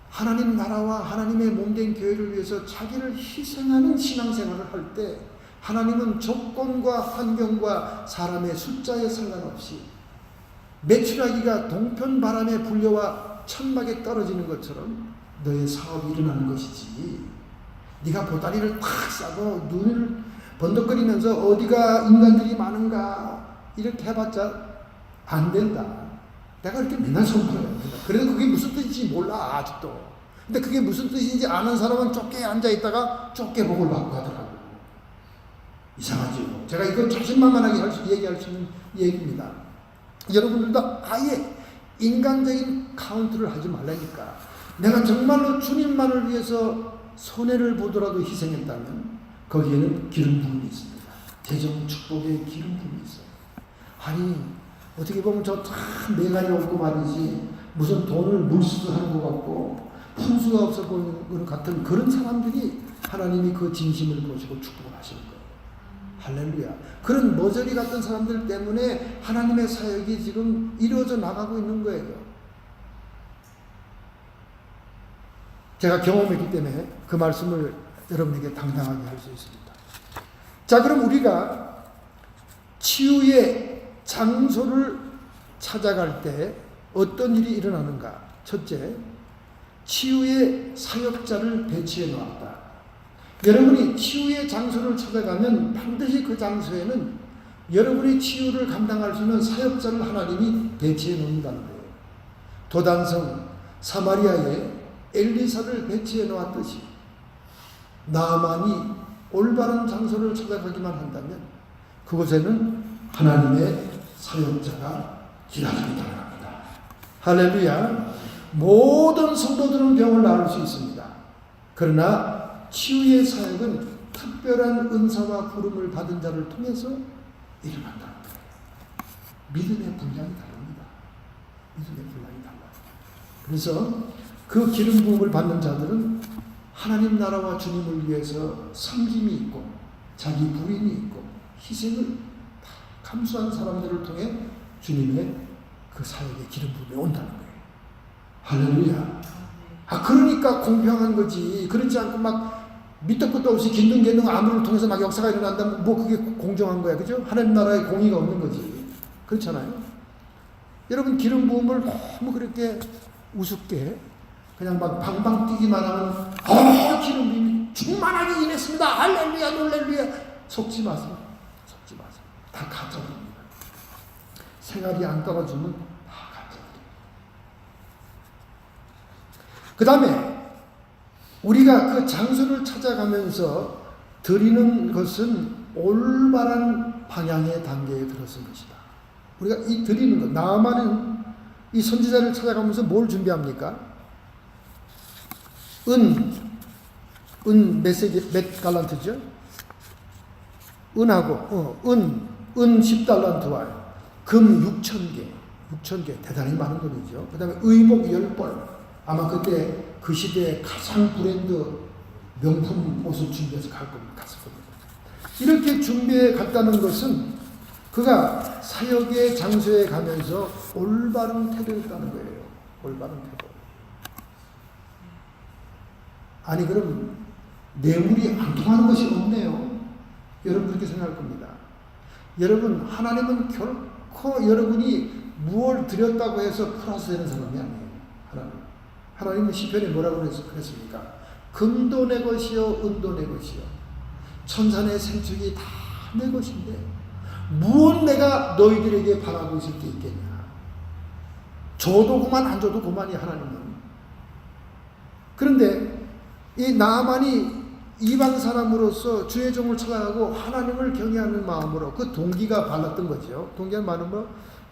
하나님 나라와 하나님의 몸된 교회를 위해서 자기를 희생하는 신앙생활을 할 때 하나님은 조건과 환경과 사람의 숫자에 상관없이 메추라기가 동편 바람에 불려와 천막에 떨어지는 것처럼 너의 사업이 일어나는 것이지, 네가 보따리를 탁 싸고 눈을 번덕거리면서 어디가 인간들이 많은가 이렇게 해봤자 안 된다. 내가 이렇게 맨날 선포해요. 그래도 그게 무슨 뜻인지 몰라 아직도. 근데 그게 무슨 뜻인지 아는 사람은 좁게 앉아있다가 좁게 복을 받고 하더라고요. 이상하죠. 제가 이거 자신만만하게 얘기할 수 있는 얘기입니다. 여러분들도 아예 인간적인 카운트를 하지 말라니까. 내가 정말로 주님만을 위해서 손해를 보더라도 희생했다면 거기에는 기름 부음이 있습니다. 재정 축복의 기름 부음이 있어요. 아니 어떻게 보면 저 참 매간이 없고 말이지 무슨 돈을 물수도 하는 것 같고 훈수가 없어 보이는 것 같은 그런 사람들이 하나님이 그 진심을 보시고 축복을 하시는 거예요. 할렐루야. 그런 머저리 같은 사람들 때문에 하나님의 사역이 지금 이루어져 나가고 있는 거예요. 제가 경험했기 때문에 그 말씀을 여러분에게 당당하게 할 수 있습니다. 자, 그럼 우리가 치유의 장소를 찾아갈 때 어떤 일이 일어나는가? 첫째, 치유의 사역자를 배치해 놓았다. 여러분이 치유의 장소를 찾아가면 반드시 그 장소에는 여러분의 치유를 감당할 수 있는 사역자를 하나님이 배치해 놓는다는 거예요. 도단성 사마리아에 엘리사를 배치해 놓았듯이 나아만이 올바른 장소를 찾아가기만 한다면 그곳에는 하나님의 사역자가 기다리고 있답니다. 할렐루야. 모든 성도들은 병을 나을 수 있습니다. 그러나 치유의 사역은 특별한 은사와 부름을 받은 자를 통해서 일어난다는 거예요. 믿음의 분량이 다릅니다. 믿음의 분량이 달라요. 그래서 그 기름 부음을 받는 자들은 하나님 나라와 주님을 위해서 섬김이 있고 자기 부인이 있고 희생을 다 감수한 사람들을 통해 주님의 그 사역의 기름 부음이 온다는 거예요. 할렐루야. 그러니까 공평한 거지. 그렇지 않고 막 밑도 끝도 없이 긴등긴등 암호를 통해서 막 역사가 일어난다면 뭐 그게 공정한 거야. 그죠? 하나님 나라에 공의가 없는 거지. 그렇잖아요. 여러분 기름 부음을 너무 그렇게 우습게 그냥 막 방방 뛰기만 하면 기름 부음이 충만하게 임했습니다. 할렐루야 놀렐루야. 속지 마세요. 속지 마세요. 다 가짜입니다. 생활이 안 떨어지면 다 가짜입니다. 그 다음에 우리가 그 장소를 찾아가면서 드리는 것은 올바른 방향의 단계에 들어선 것이다. 우리가 이 드리는 것, 나아만은 이 선지자를 찾아가면서 뭘 준비합니까? 은 몇 달란트죠? 은하고, 은 10달란트와 금 6,000개, 대단히 많은 돈이죠. 그 다음에 의복 10벌, 아마 그때 그 시대에 가장 브랜드 명품 옷을 준비해서 갔을 겁니다. 이렇게 준비해 갔다는 것은 그가 사역의 장소에 가면서 올바른 태도였다는 거예요. 올바른 태도. 아니 그럼 뇌물이 안 통하는 것이 없네요. 여러분 그렇게 생각할 겁니다. 여러분 하나님은 결코 여러분이 무엇을 드렸다고 해서 플러스 되는 사람이 아니에요. 하나님은 시편에 뭐라고 그랬습니까? 금도 내 것이요 은도 내 것이요 천산의 생축이 다 내 것인데 무엇 내가 너희들에게 바라고 있을 게 있겠냐. 줘도 그만 안 줘도 그만이 하나님은. 그런데 이 나아만이 이방 사람으로서 주의 종을 찾아가고 하나님을 경외하는 마음으로 그 동기가 발랐던 거죠. 동기가 많으면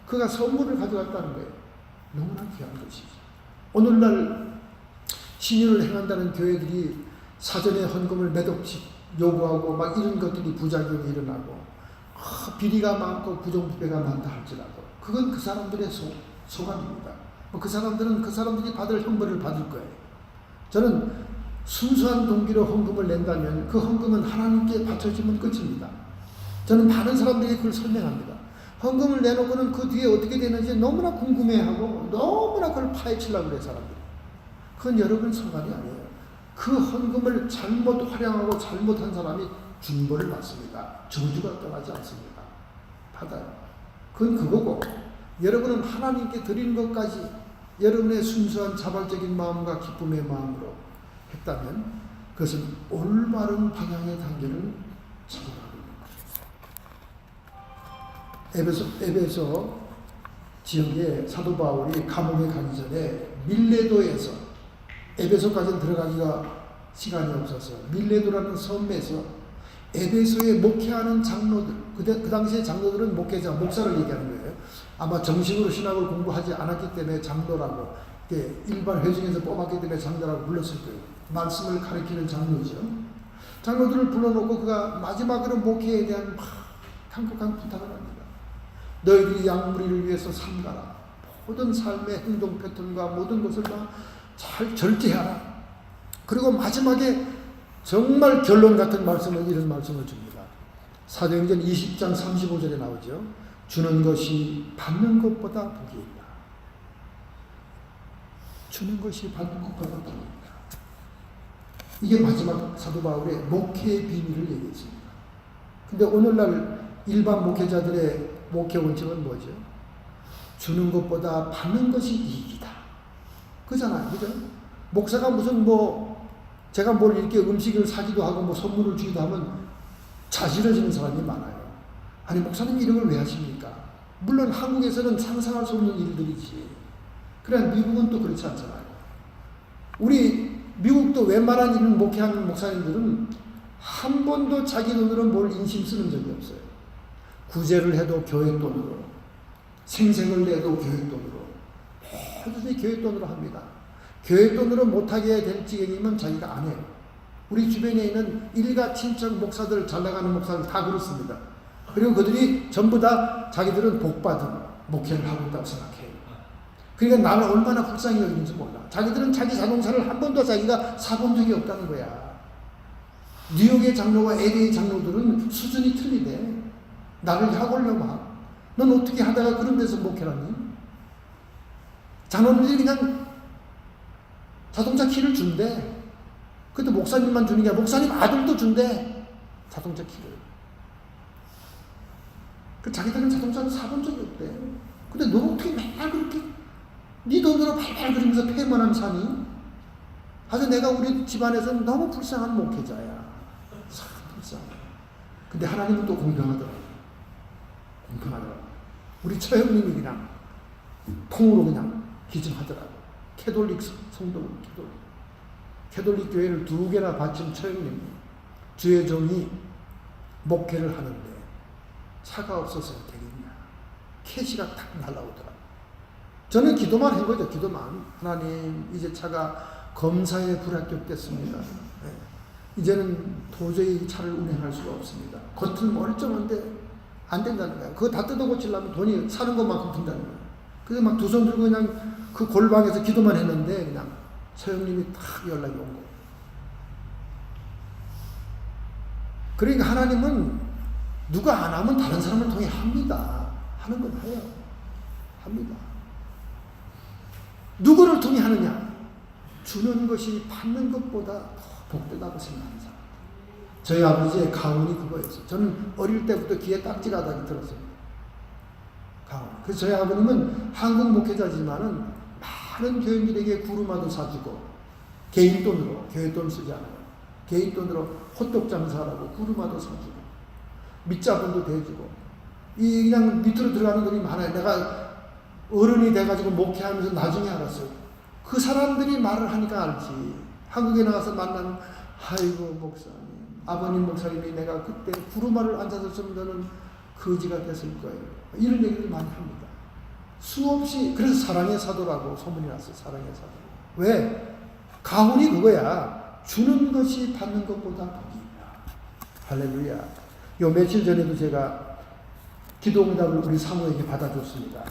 그가 선물을 가져갔다는 거예요. 너무나 귀한 것이죠. 오늘날 신유를 행한다는 교회들이 사전에 헌금을 몇 억씩 요구하고 막 이런 것들이 부작용이 일어나고 비리가 많고 부정부패가 많다 할지라도 그건 그 사람들의 소감입니다. 그 사람들은 그 사람들이 받을 형벌을 받을 거예요. 저는 순수한 동기로 헌금을 낸다면 그 헌금은 하나님께 바쳐지면 끝입니다. 저는 많은 사람들에게 그걸 설명합니다. 헌금을 내놓고는 그 뒤에 어떻게 되는지 너무나 궁금해하고 너무나 그걸 파헤치려고 그래요, 사람들이. 그건 여러분 소관이 아니에요. 그 헌금을 잘못 활용하고 잘못한 사람이 중벌을 받습니다. 저주가 떠나지 않습니다. 받아요. 그건 그거고 여러분은 하나님께 드리는 것까지 여러분의 순수한 자발적인 마음과 기쁨의 마음으로 했다면 그것은 올바른 방향의 단계를 찾아가는 겁니다. 에베소 지역에 사도 바울이 감옥에 가기 전에 밀레도에서 에베소까지는 들어가기가 시간이 없어서 밀레도라는 섬에서 에베소에 목회하는 장로들, 그 당시에 장로들은 목회자, 목사를 얘기하는 거예요. 아마 정식으로 신학을 공부하지 않았기 때문에 장로라고, 일반 회중에서 뽑았기 때문에 장로라고 불렀을 거예요. 말씀을 가르치는 장로죠. 장로들을 불러놓고 그가 마지막으로 목회에 대한 강력한 부탁을 합니다. 너희들이 양무리를 위해서 삼가라. 모든 삶의 행동 패턴과 모든 것을 다 잘 절제하라. 그리고 마지막에 정말 결론 같은 말씀을 이런 말씀을 줍니다. 사도행전 20장 35절에 나오죠. 주는 것이 받는 것보다 복이 있다. 주는 것이 받는 것보다 복이 있다. 이게 마지막 사도 바울의 목회의 비밀을 얘기했습니다. 근데 오늘날 일반 목회자들의 목회 원칙은 뭐죠? 주는 것보다 받는 것이 이익이다. 그잖아요. 그죠? 목사가 무슨 제가 뭘 이렇게 음식을 사기도 하고 선물을 주기도 하면 자지러지는 사람이 많아요. 아니, 목사님 이런 걸 왜 하십니까? 물론 한국에서는 상상할 수 없는 일들이지. 그래, 미국은 또 그렇지 않잖아요. 우리 미국도 웬만한 일을 목회하는 목사님들은 한 번도 자기 돈으로 뭘 인심 쓰는 적이 없어요. 구제를 해도 교회 돈으로, 생색을 내도 교회 돈으로, 모든 교회 돈으로 합니다. 교회 돈으로 못하게 될 지경이면 자기가 안 해요. 우리 주변에 있는 일가 친척 목사들, 잘 나가는 목사들 다 그렇습니다. 그리고 그들이 전부 다 자기들은 복받은 목회를 하고 있다고 생각해요. 그러니까 나는 얼마나 불쌍히 여기는지 몰라. 자기들은 자기 자동차를 한 번도 자기가 사본 적이 없다는 거야. 뉴욕의 장로와 LA 장로들은 수준이 틀리대. 나를 약올려 막. 넌 어떻게 하다가 그런 데서 목회라니? 장로들이 그냥 자동차 키를 준대. 그때 목사님만 주는 게 아니라 목사님 아들도 준대. 자동차 키를. 자기들은 자동차를 사본 적이 없대. 근데 너 어떻게 맨날 그렇게 네 돈으로 발발 그러면서 폐만하면 사니? 아주 내가 우리 집안에서는 너무 불쌍한 목회자야. 참 불쌍해. 근데 하나님은 또 공평하더라고. 공평하더라고. 우리 처형님이 그냥 통으로 그냥 기증하더라고. 캐톨릭 성도, 캐톨릭 교회를 2개나 바친 처형님, 주의 종이 목회를 하는데 차가 없어서 되겠냐. 캐시가 탁 날라오더라고. 저는 기도만 한 거죠. 기도만. 하나님, 이제 차가 검사에 불합격됐습니다. 네. 이제는 도저히 차를 운행할 수가 없습니다. 겉은 멀쩡한데 안 된다는 거야. 그거 다 뜯어 고치려면 돈이 사는 것만큼 든다는 거야. 그래서 막 두 손 들고 그냥 그 골방에서 기도만 했는데 그냥 서영님이 탁 연락이 온 거예요. 그러니까 하나님은 누가 안 하면 다른 사람을 통해 합니다. 하는 건 해요. 합니다. 누구를 통해 하느냐? 주는 것이 받는 것보다 더 복되다고 생각하는 사람. 저희 아버지의 가훈이 그거였어요. 저는 어릴 때부터 귀에 딱지가 다니 들었습니다. 가훈. 그래서 저희 아버님은 한국 목회자지만은 많은 교인들에게 구루마도 사주고 개인 돈으로, 교회 돈 쓰지 않아요. 개인 돈으로 호떡 장사하라고 구루마도 사주고 밑자분도 대주고 이 그냥 밑으로 들어가는 놈이 많아요. 내가 어른이 돼가지고 목회하면서 나중에 알았어요. 그 사람들이 말을 하니까 알지. 한국에 나가서 만나는 아이고 목사님, 아버님 목사님이 내가 그때 구루마를 앉아서 좀 너는 거지가 됐을 거예요. 이런 얘기를 많이 합니다. 수없이. 그래서 사랑의 사도라고 소문이 났어요. 사랑의 사도. 왜? 가훈이 그거야. 주는 것이 받는 것보다 복이다. 할렐루야. 요 며칠 전에도 제가 기도응답을 우리 사모에게 받아줬습니다.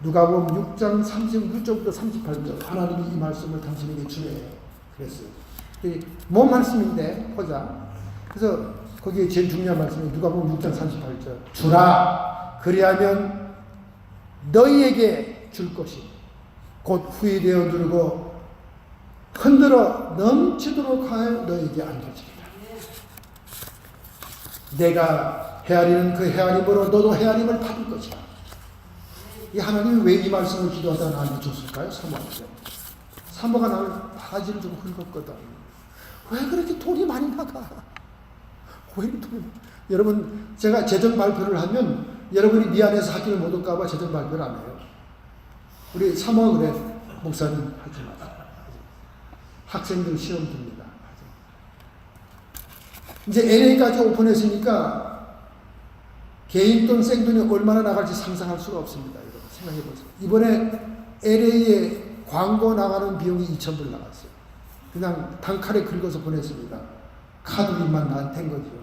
누가복음 6장 36절부터 38절 하나님이 이 말씀을 당신에게 주네 그랬어요. 뭔 말씀인데 보자. 그래서 거기에 제일 중요한 말씀이 누가복음 6장 38절 주라 그리하면 너희에게 줄 것이 곧 후회되어 누르고 흔들어 넘치도록 하여 너희에게 안겨지리라. 내가 헤아리는 그 헤아림으로 너도 헤아림을 받을 것이라. 이 하나님이 왜 이 말씀을 기도하다 나한테 줬을까요? 사모한테. 사모가 나를 바지를 좀 긁었거든. 왜 그렇게 돈이 많이 나가? 왜 이렇게 돈이 많이. 여러분 제가 재정 발표를 하면 여러분이 미안해서 학교를 못 올까봐 재정 발표를 안 해요. 우리 사모가 그래. 목사님 하지 마세요. 학생들 시험 듭니다. 이제 LA까지 오픈했으니까 개인 돈 생돈이 얼마나 나갈지 상상할 수가 없습니다. 여러분 생각해 보세요. 이번에 LA에 광고 나가는 비용이 2,000불 나갔어요. 그냥 단칼에 긁어서 보냈습니다. 카드비만 된 거죠.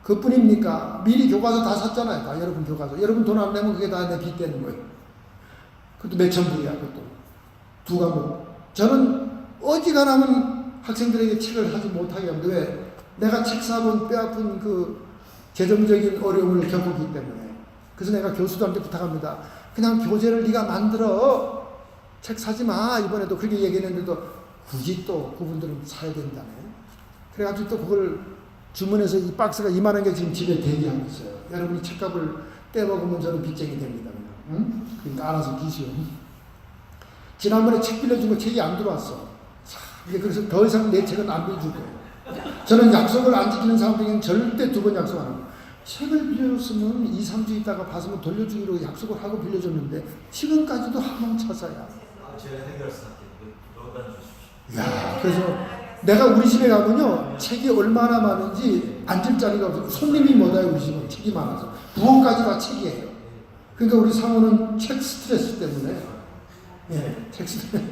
그뿐입니까? 미리 교과서 다 샀잖아요. 다 여러분 교과서. 여러분 돈 안 내면 그게 다 내 빚 되는 거예요. 그것도 몇천 불이야. 그것도. 두 과목. 저는 어지간하면 학생들에게 책을 사지 못하게 합니다. 왜? 내가 책 사본 뼈아픈 그 재정적인 어려움을 겪었기 때문에. 그래서 내가 교수들한테 부탁합니다. 그냥 교재를 네가 만들어. 책 사지 마. 이번에도 그렇게 얘기했는데도 굳이 또 그분들은 사야 된다네. 그래가지고 또 그걸 주문해서 이 박스가 2만 개 지금 집에 대기하고 있어요. 여러분이 책값을 떼먹으면 저는 빚쟁이 됩니다. 응? 그러니까 알아서 기시오. 지난번에 책 빌려준 거 책이 안 들어왔어. 그래서 더 이상 내 책은 안 빌려줄 거예요. 저는 약속을 안 지키는 사람들에게는 절대 두 번 약속 안 합니다. 책을 빌려줬으면 2, 3주 있다가 봤으면 돌려주기로 약속을 하고 빌려줬는데 지금까지도 하망차사야. 제가 해결해서 넣어다 주십시오. 야, 그래서 내가 우리 집에 가면요 책이 얼마나 많은지 앉을 자리가 없어요. 손님이 뭐다요 우리 집은 책이 많아서 부엌까지 다 책이에요. 그러니까 우리 사모는 책 스트레스 때문에 책 스트레스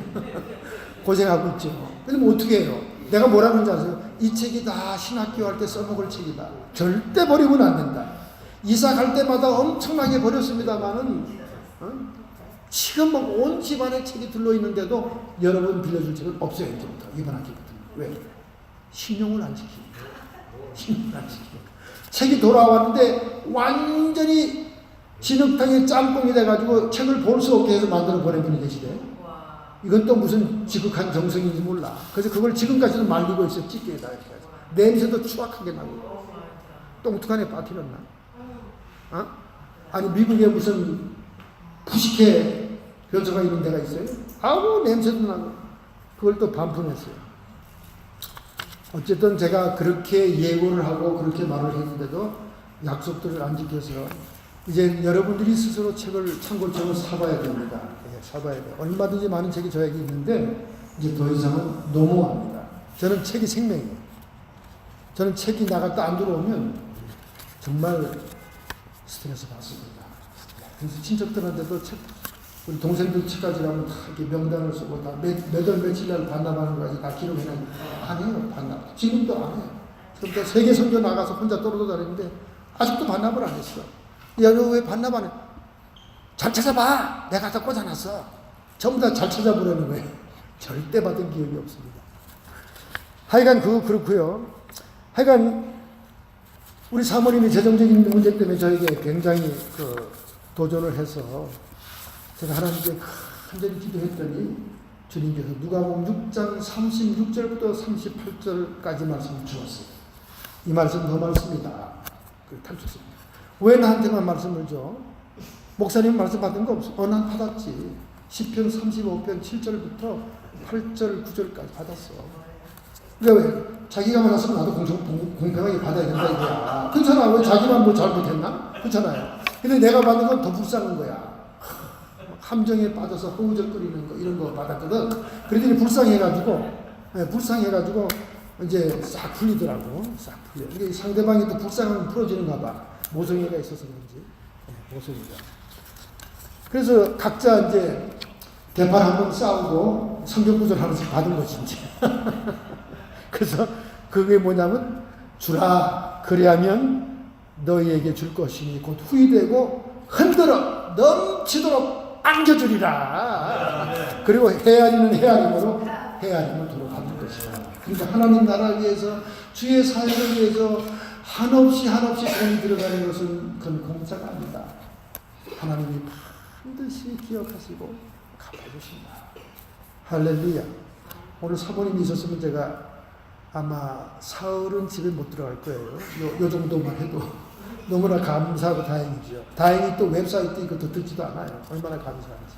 고생하고 있죠. 근데 뭐 어떻게 해요? 내가 뭐라는 줄 아세요? 이 책이 다 신학교 할 때 써먹을 책이다. 절대 버리면 안 된다. 이사 갈 때마다 엄청나게 버렸습니다만은 지금 뭐 온 집안에 책이 들러있는데도 여러분 빌려줄 책은 없어요. 이제부터 이번 학기부터. 왜? 신용을 안 지키니까. 신용을 안 지키니까. 책이 돌아왔는데 완전히 진흙탕에 짬뽕이 돼가지고 책을 볼 수 없게 해서 만들어 보낸 분이 계시대요. 이건 또 무슨 지극한 정성인지 몰라. 그래서 그걸 지금까지도 말리고 있어요. 찢게다 이렇게 해서. 냄새도 추악하게 나고. 똥툭한 애 빠뜨렸나? 아니 미국에 무슨 부식회 변소가 있는 데가 있어요. 아우 냄새도 나고. 그걸 또 반품했어요. 어쨌든 제가 그렇게 예고를 하고 그렇게 말을 했는데도 약속들을 안 지켜서 이제 여러분들이 스스로 책을 참고책을 사봐야 됩니다. 사봐야 돼요. 얼마든지 많은 책이 저에게 있는데 이제 더 이상은 노모합니다. 저는 책이 생명이에요. 저는 책이 나갔다 안 들어오면 정말 스트레스 받습니다. 그래서 친척들한테도 책, 우리 동생들 책까지 가면 다 이렇게 명단을 쓰고 다 몇 월 며칠 날 반납하는 거까지 다 기록해놔요. 안 해요, 반납. 지금도 안 해요. 그러니까 세계 선교 나가서 혼자 떨어져 다니는데 아직도 반납을 안 했어. 야, 너 왜 반납 안 해? 잘 찾아봐. 내가 다 꽂아놨어. 전부 다 잘 찾아보라는 거예요. 절대 받은 기억이 없습니다. 하여간 그거 그렇고요. 하여간 우리 사모님이 재정적인 문제 때문에 저에게 굉장히 도전을 해서 제가 하나님께 간절히 기도했더니 주님께서 누가복음 6장 36절부터 38절까지 말씀을 주었어요. 이 말씀 더 많습니다. 탈출습니다. 왜 나한테만 말씀을 줘? 목사님 말씀 받은 거 없어? 난 받았지. 시편 35편 7절부터 8절 9절까지 받았어. 그러니까 왜 자기가 맞았으면 나도 공평하게 받아야 된다 이거야. 그렇잖아. 왜 자기만 뭐 잘못했나? 그렇잖아요. 근데 내가 받은 건 더 불쌍한 거야. 함정에 빠져서 허우적거리는 거 이런 거 받았거든. 그러더니 불쌍해가지고 이제 싹 풀리더라고. 싹 풀려. 이게 상대방이 또 불쌍하면 풀어지는가 봐. 모성애가 있어서 그런지. 모성애가. 그래서 각자 이제 대판 한번 싸우고 성경구절 하나씩 받은 것이 이제. 그래서 그게 뭐냐면 주라 그리하면 너희에게 줄 것이니 곧 후이되고 흔들어 넘치도록 안겨주리라. 그리고 헤아리는 헤아림으로 헤아림을 도로 갚을 것이다. 그러니까 하나님 나라를 위해서 주의 사역을 위해서 한없이 돈이 들어가는 것은 그건 공짜가 아니다. 하나님이 반드시 기억하시고 갚아주신다. 할렐루야. 오늘 사모님이 있었으면 제가 아마 사흘은 집에 못 들어갈 거예요. 요 정도만 해도 너무나 감사하고 다행이죠. 다행히 또 웹사이트 이것도 듣지도 않아요. 얼마나 감사한지.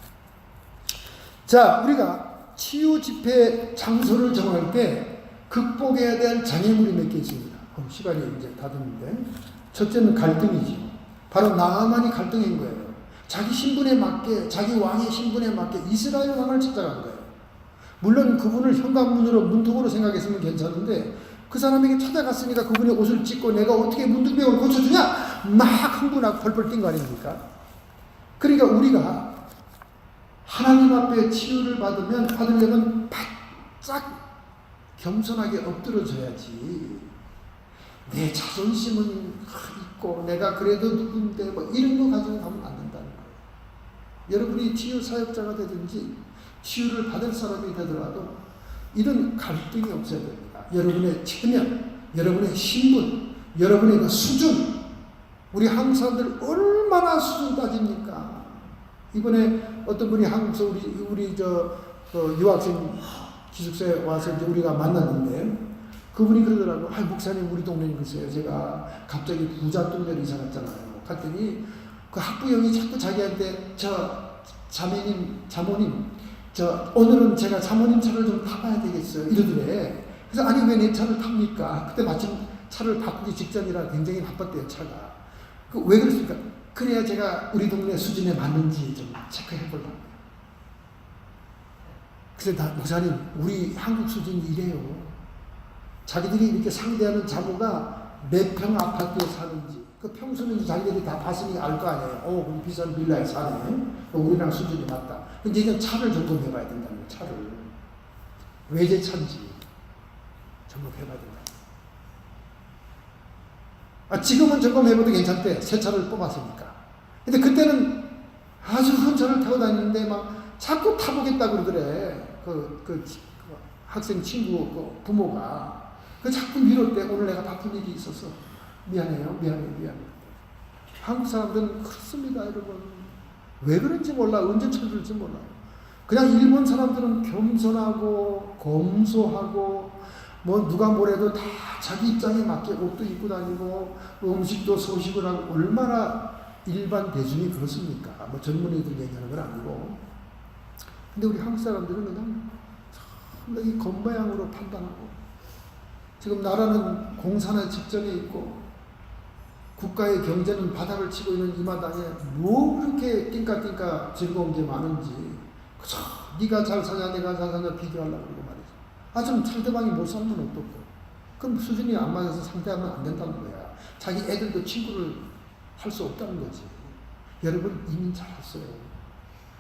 자, 우리가 치유 집회 장소를 정할 때 극복해야 될 장애물이 몇 개 있습니다. 시간이 이제 다 됐는데 첫째는 갈등이지. 바로 나아만이 갈등인 거예요. 자기 신분에 맞게, 자기 왕의 신분에 맞게 이스라엘 왕을 찾아간 거예요. 물론 그분을 현관문으로 문득으로 생각했으면 괜찮은데 그 사람에게 찾아갔으니까 그분의 옷을 찢고 내가 어떻게 문득병을 고쳐주냐 막 흥분하고 펄펄 뛴 거 아닙니까? 그러니까 우리가 하나님 앞에 치유를 받으려면 바짝 겸손하게 엎드러져야지. 내 자존심은 있고 내가 그래도 누군데 뭐 이런 거 가지고 가면 안 된다는 거예요. 여러분이 치유 사역자가 되든지 치유를 받을 사람이 되더라도 이런 갈등이 없어야 됩니다. 여러분의 체면, 여러분의 신분, 여러분의 그 수준. 우리 한국 사람들 얼마나 수준 따집니까? 이번에 어떤 분이 한국에서 우리 유학생 기숙사에 와서 이제 우리가 만났는데 그분이 그러더라고. 목사님 우리 동네에 글쎄요. 제가 갑자기 부자 동네로 이사 갔잖아요. 갔더니 그 학부형이 자꾸 자기한테 자모님 오늘은 제가 자모님 차를 좀 타봐야 되겠어요. 이러더래. 그래서 아니 왜 내 차를 탑니까? 그때 마침 차를 바꾸기 직전이라 굉장히 바빴대요. 차가. 왜 그랬습니까? 그래야 제가 우리 동네 수준에 맞는지 좀 체크해 보려고요. 그래서 목사님 우리 한국 수준이 이래요. 자기들이 이렇게 상대하는 자모가 몇 평 아파트에 사는지 그 평수는 자기들이 다 봤으니 알 거 아니에요. 그럼 비싼 빌라에 사네. 우리랑 수준이 맞다. 근데 이제 차를 점검해 봐야 된다는 거예요. 차를. 외제차인지 점검해 봐야 된다. 지금은 점검해봐도 괜찮대. 새 차를 뽑았으니까. 근데 그때는 아주 큰 차를 타고 다니는데 막 자꾸 타보겠다 그러더래. 그 학생 친구 부모가. 자꾸 미뤘대. 오늘 내가 바쁜 일이 있어서. 미안해요. 한국 사람들은 그렇습니다, 여러분. 왜 그런지 몰라. 언제 쳐들지 몰라. 그냥 일본 사람들은 겸손하고 검소하고 뭐 누가 뭐래도 다 자기 입장에 맞게 옷도 입고 다니고 음식도 소식을 하고 얼마나 일반 대중이 그렇습니까? 뭐 젊은이들 얘기하는 건 아니고. 근데 우리 한국 사람들은 그냥 상당히 겉모양으로 판단하고 지금 나라는 공산의 직전에 있고 국가의 경제는 바닥을 치고 있는 이 마당에 뭐 그렇게 띵까띵까 즐거운 게 많은지 그저 네가 잘 사냐 내가 잘 사냐 비교하려고 그러고 말이죠. 좀 상대방이 못 살면 어떡해. 그럼 수준이 안 맞아서 상대하면 안 된다는 거야. 자기 애들도 친구를 할 수 없다는 거지. 여러분 이민 잘했어요.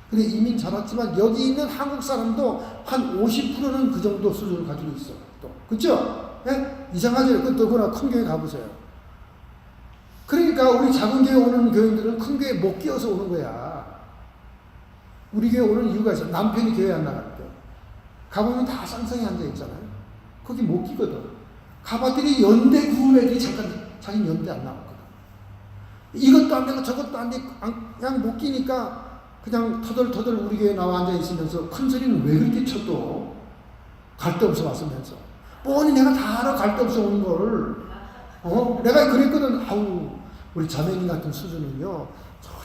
근데 이민 잘했지만 여기 있는 한국 사람도 한 50%는 그 정도 수준을 가지고 있어. 또 그렇죠? 네? 이상하죠? 그거나 큰 교회 가보세요. 그러니까 우리 작은 교회 오는 교인들은 큰 교회 못 끼어서 오는 거야. 우리 교회 오는 이유가 있어. 남편이 교회 안 나갈 때. 가보면 다 쌍쌍이 앉아있잖아요. 거기 못 끼거든. 가봤더니 연대 구운 애들이 잠깐 자기 연대 안 나왔거든. 이것도 안 되고 저것도 안 되고 그냥 못 끼니까 그냥 터덜터덜 우리 교회 나와 앉아있으면서 큰 소리는 왜 그렇게 쳐도 갈 데 없어 왔으면서. 뻔히 내가 다 알아 갈 데 없어 오는 걸. 내가 그랬거든. 우리 자매님 같은 수준은요,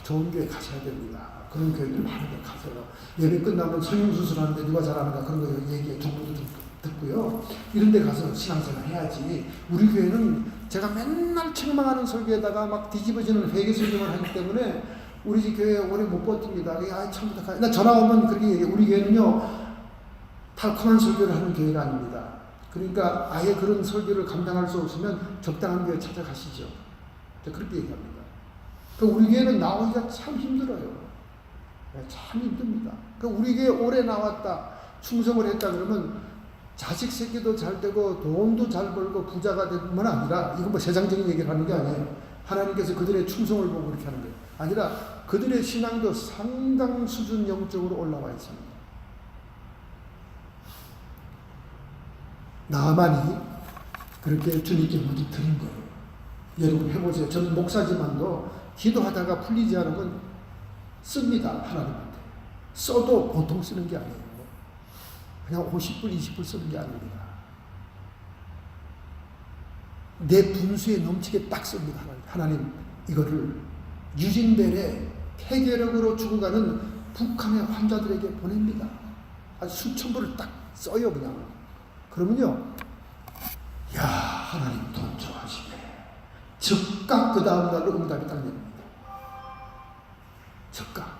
좋은 교회 가셔야 됩니다. 그런 교회들 많은데 가세요. 예배 끝나면 성형수술 하는데 누가 잘하는가 그런 거 얘기해. 정보도 좀 듣고요. 이런 데 가서 신앙생활 해야지. 우리 교회는 제가 맨날 책망하는 설교에다가 막 뒤집어지는 회개 설교만 하기 때문에 우리 집 교회 오래 못 버팁니다. 아, 참 부탁하네. 나 전화 오면 그렇게 얘기해. 우리 교회는요, 달콤한 설교를 하는 교회가 아닙니다. 그러니까 아예 그런 설교를 감당할 수 없으면 적당한 교회 찾아가시죠. 그렇게 얘기합니다. 그러니까 우리 교회는 나오기가 참 힘들어요. 참 힘듭니다. 그러니까 우리 교회 오래 나왔다, 충성을 했다 그러면 자식 새끼도 잘 되고 돈도 잘 벌고 부자가 되면 아니라, 이건 뭐 세상적인 얘기를 하는 게 아니에요. 하나님께서 그들의 충성을 보고 그렇게 하는 거예요. 아니라 그들의 신앙도 상당 수준 영적으로 올라와 있습니다. 나만이 그렇게 주님께 모두 드린 거예요. 여러분 해보세요. 저는 목사지만도 기도하다가 풀리지 않으면 씁니다. 하나님한테. 써도 보통 쓰는 게 아니에요. 그냥 50불, 20불 쓰는 게 아닙니다. 내 분수에 넘치게 딱 씁니다. 하나님, 이거를 유진벨의 폐결핵으로 죽어가는 북한의 환자들에게 보냅니다. 아주 수천 불을 딱 써요, 그냥. 그러면요, 야, 하나님 돈 좋아하시네. 즉각 그 다음날로 응답이 딱 냅니다. 즉각.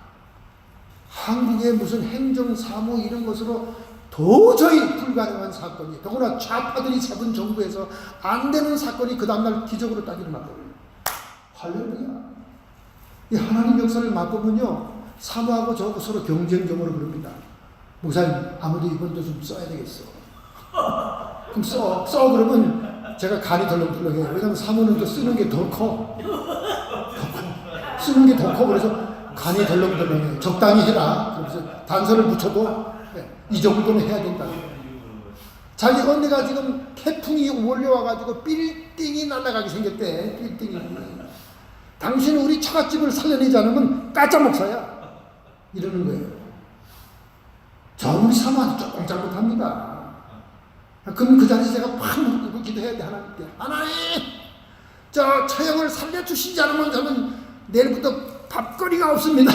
한국의 무슨 행정사무 이런 것으로 도저히 불가능한 사건이, 더구나 좌파들이 잡은 정부에서 안 되는 사건이 그 다음날 기적으로 딱 일어났거든요. 할렐루야. 이 하나님 역사를 맛보면요, 사모하고 저하고 서로 경쟁적으로 그럽니다. 목사님, 아무도 이번도 좀 써야 되겠어. 그럼 써 그러면 제가 간이 덜렁덜렁해요. 왜냐면 사모는 또 쓰는 게 더 커. 쓰는 게 더 커. 그래서 간이 덜렁덜렁해요. 적당히 해라. 그래서 단서를 붙여도 이 정도는 해야 된다. 자기 언니가 지금 태풍이 몰려와가지고 빌딩이 날아가게 생겼대. 빌딩이. 당신은 우리 처갓집을 살려내지 않으면 까짜 목사야. 이러는 거예요. 저 우리 사모한테 조금 잘못합니다. 그럼 그 자리에서 제가 팍 무릎 꿇고 기도해야 돼. 하나님께. 하나님, 저 처형을 살려주시지 않으면 저는 내일부터 밥거리가 없습니다.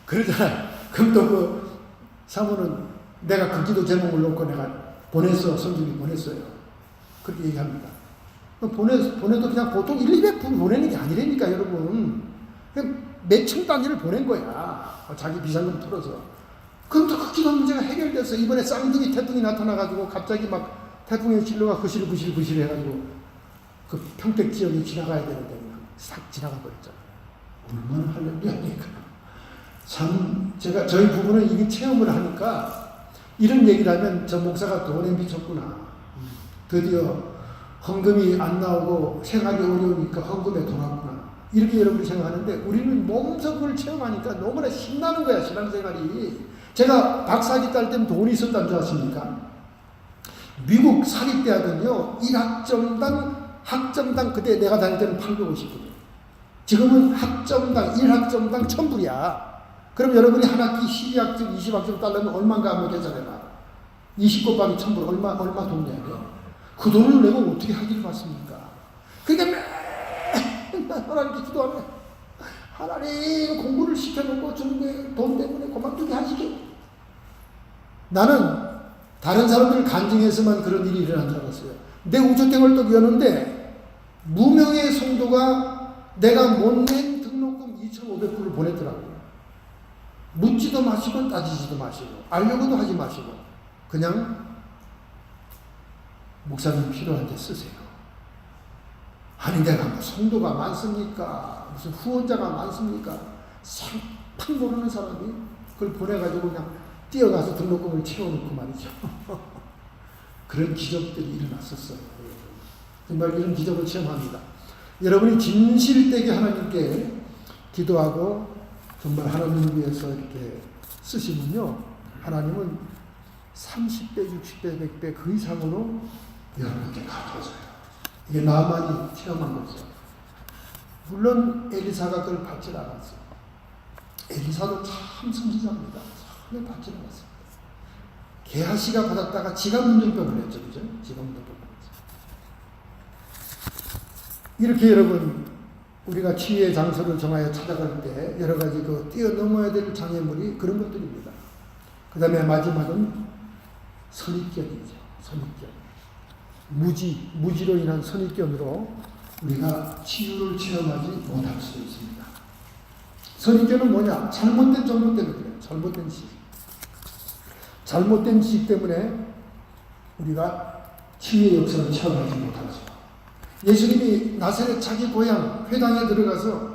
그러잖아. 그럼 또 그 사모는 내가 그 기도 제목을 놓고 내가 보냈어. 성경이 보냈어요. 그렇게 얘기합니다. 보내도 그냥 보통 1, 200불 보내는 게 아니라니까, 여러분. 그냥 몇천 단위를 보낸 거야. 자기 비상금 풀어서. 그럼 또 그 기도 문제가 해결됐어. 이번에 쌍둥이 태풍이 나타나가지고 갑자기 막 태풍의 진로가 거실 해가지고 그 평택 지역이 지나가야 되는데 그냥 싹 지나가 버렸잖아. 얼마나 할렐루야니까. 참, 저희 부부는 이게 체험을 하니까 이런 얘기를 하면 저 목사가 돈에 미쳤구나. 드디어 헌금이 안 나오고 생활이 어려우니까 헌금에 돌았구나. 이렇게 여러분이 생각하는데 우리는 몸소 그걸 체험하니까 너무나 신나는 거야, 신앙생활이. 제가 박사학위 딸 때는 돈이 있었다는 줄 아십니까? 미국 사립대학은요, 1학점당 그때 내가 다닐 때는 850불. 지금은 학점당, 1학점당 1000불이야. 그럼 여러분이 한 학기 12학점, 20학점 달라면 얼마인가 한번 계산해봐. 20 곱하기 1000불, 얼마 돈 내야 돼? 그 돈을 내고 어떻게 학위를 받습니까? 그러니까 맨날 하나님께 기도하면, 하나님 공부를 시켜놓고 주는 게 돈 때문에 고만두게 하시게. 나는 다른 사람들 간증해서만 그런 일이 일어난 줄 알았어요. 내 우주땡을 또 여는데 무명의 성도가 내가 못 낸 등록금 2,500불을 보냈더라고요. 묻지도 마시고 따지지도 마시고 알려고도 하지 마시고 그냥 목사님 필요할 때 쓰세요. 아니 내가 뭐 성도가 많습니까? 무슨 후원자가 많습니까? 생판 모르는 사람이 그걸 보내가지고 그냥 뛰어가서 등록금을 채워놓고 말이죠. 그런 기적들이 일어났었어요. 정말 이런 기적을 체험합니다. 여러분이 진실되게 하나님께 기도하고 정말 하나님을 위해서 이렇게 쓰시면요, 하나님은 30배, 60배, 100배 그 이상으로 여러분께 갚아줘요. 이게 나만이 체험한 거죠. 물론 엘리사가 그걸 받지 않았어요. 엘리사도 참 선지자입니다. 참 받지 않았습니다. 게하시가 받았다가 지가 문둥병을 했죠. 그죠? 지가 문둥병을 했죠. 이렇게 여러분, 우리가 치유의 장소를 정하여 찾아갈 때 여러 가지 그 뛰어넘어야 될 장애물이 그런 것들입니다. 그 다음에 마지막은 선입견이죠. 선입견. 무지로 인한 선입견으로 우리가 치유를 체험하지 못할 수 있습니다. 선입견은 뭐냐? 잘못된 정보 때문에 그래요. 잘못된 지식. 잘못된 지식 때문에 우리가 치유의 역사를 체험하지 못하죠. 예수님이 나사렛 자기 고향 회당에 들어가서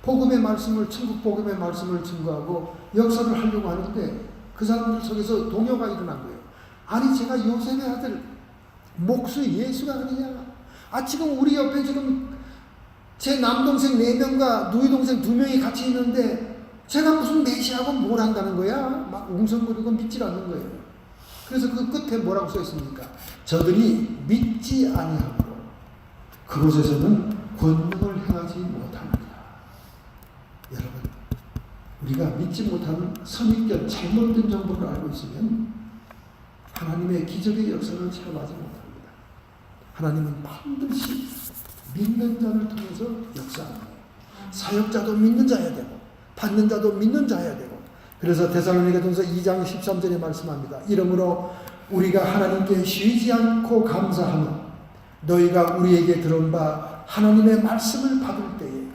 복음의 말씀을, 천국 복음의 말씀을 증거하고 역사를 하려고 하는데 그 사람들 속에서 동요가 일어난 거예요. 아니 제가 요셉의 아들 목수 예수가 아니냐. 지금 우리 옆에 지금 제 남동생 4명과 누이동생 2명이 같이 있는데 제가 무슨 메시아고 뭘 한다는 거야? 막 웅성거리고 믿질 않는 거예요. 그래서 그 끝에 뭐라고 써 있습니까? 저들이 믿지 아니하므로 그곳에서는 권능을 행하지 못합니다. 여러분, 우리가 믿지 못하는 선입견, 잘못된 정보를 알고 있으면 하나님의 기적의 역사를 체험하지 못합니다. 하나님은 반드시 믿는 자를 통해서 역사합니다. 사역자도 믿는 자여야 되고 받는 자도 믿는 자여야 되고 그래서 데살로니가전서 2장 13절에 말씀합니다. 이러므로 우리가 하나님께 쉬지 않고 감사하며 너희가 우리에게 들은 바 하나님의 말씀을 받을 때에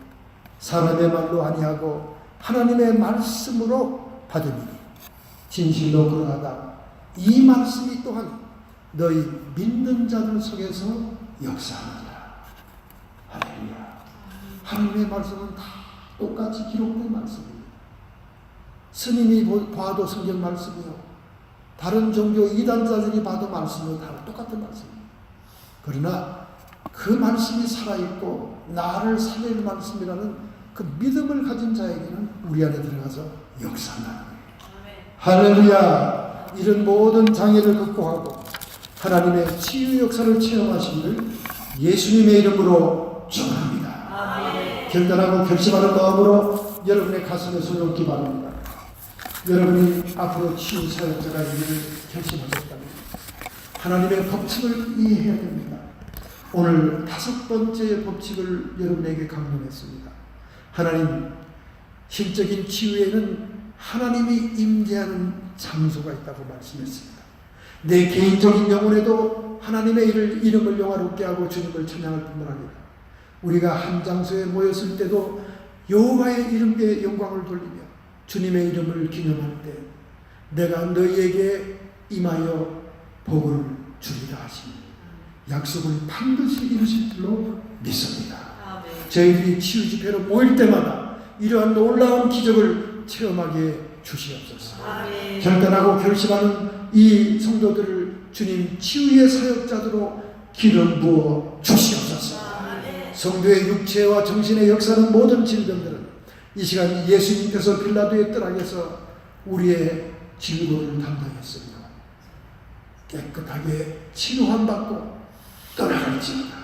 사람의 말로 아니하고 하나님의 말씀으로 받으니 진실로 그러하다. 이 말씀이 또한 너희 믿는 자들 속에서 역사하느니라. 할렐루야. 하나님의 말씀은 다 똑같이 기록된 말씀입니다. 스님이 봐도 성경 말씀이요. 다른 종교 이단자들이 봐도 말씀이요. 다 똑같은 말씀입니다. 그러나 그 말씀이 살아있고 나를 살릴 말씀이라는 그 믿음을 가진 자에게는 우리 안에 들어가서 역사한다는 거예요. 할렐루야. 이런 모든 장애를 극복하고 하나님의 치유 역사를 체험하시기를 예수님의 이름으로 축원합니다. 결단하고 결심하는 마음으로 여러분의 가슴에 손을 얹기 바랍니다. 여러분이 앞으로 치유 사역자가 되기를 결심하셨다면 하나님의 법칙을 이해해야 됩니다. 오늘 5번째 법칙을 여러분에게 강론했습니다. 하나님, 실적인 치유에는 하나님이 임재하는 장소가 있다고 말씀했습니다. 내 개인적인 영혼에도 하나님의 이름을 영화롭게 하고 주님을 찬양할 뿐만 아니라 우리가 한 장소에 모였을 때도 여호와의 이름에 영광을 돌리며 주님의 이름을 기념할 때 내가 너희에게 임하여 복을 주리라 하시니 약속을 반드시 이루실 줄로 믿습니다. 저희들이 치유 집회로 모일 때마다 이러한 놀라운 기적을 체험하게 주시옵소서. 결단하고 결심하는 이 성도들을 주님 치유의 사역자들로 기름 부어 주시옵소서. 성도의 육체와 정신의 역사는 모든 질병들은 이 시간 예수님께서 빌라도의 뜰락에서 우리의 질고를 담당했습니다. 깨끗하게 치료함 받고 떠나갈지어다.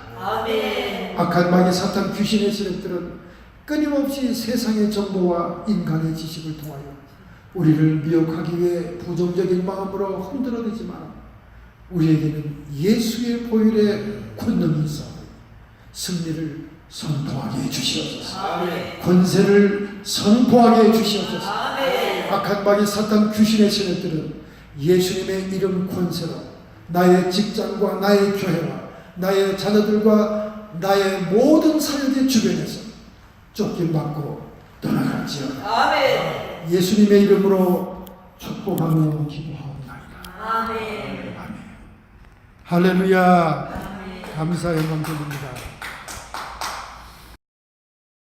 악한 마귀 사탄 귀신의 세력들은 끊임없이 세상의 정보와 인간의 지식을 통하여 우리를 미혹하기 위해 부정적인 마음으로 흔들어대지만 우리에게는 예수의 보혈의 권능이 있어 승리를 선포하게 해주시옵소서. 권세를 선포하게 해주시옵소서. 악한 마귀 사탄 귀신의 세력들은 예수님의 이름 권세로 나의 직장과 나의 교회와 나의 자녀들과 나의 모든 사역의 주변에서 쫓김받고 떠나갈지어다. 예수님의 이름으로 축복하며 기도하옵나이다. 아멘. 할렐루야. 감사 영광 드립니다.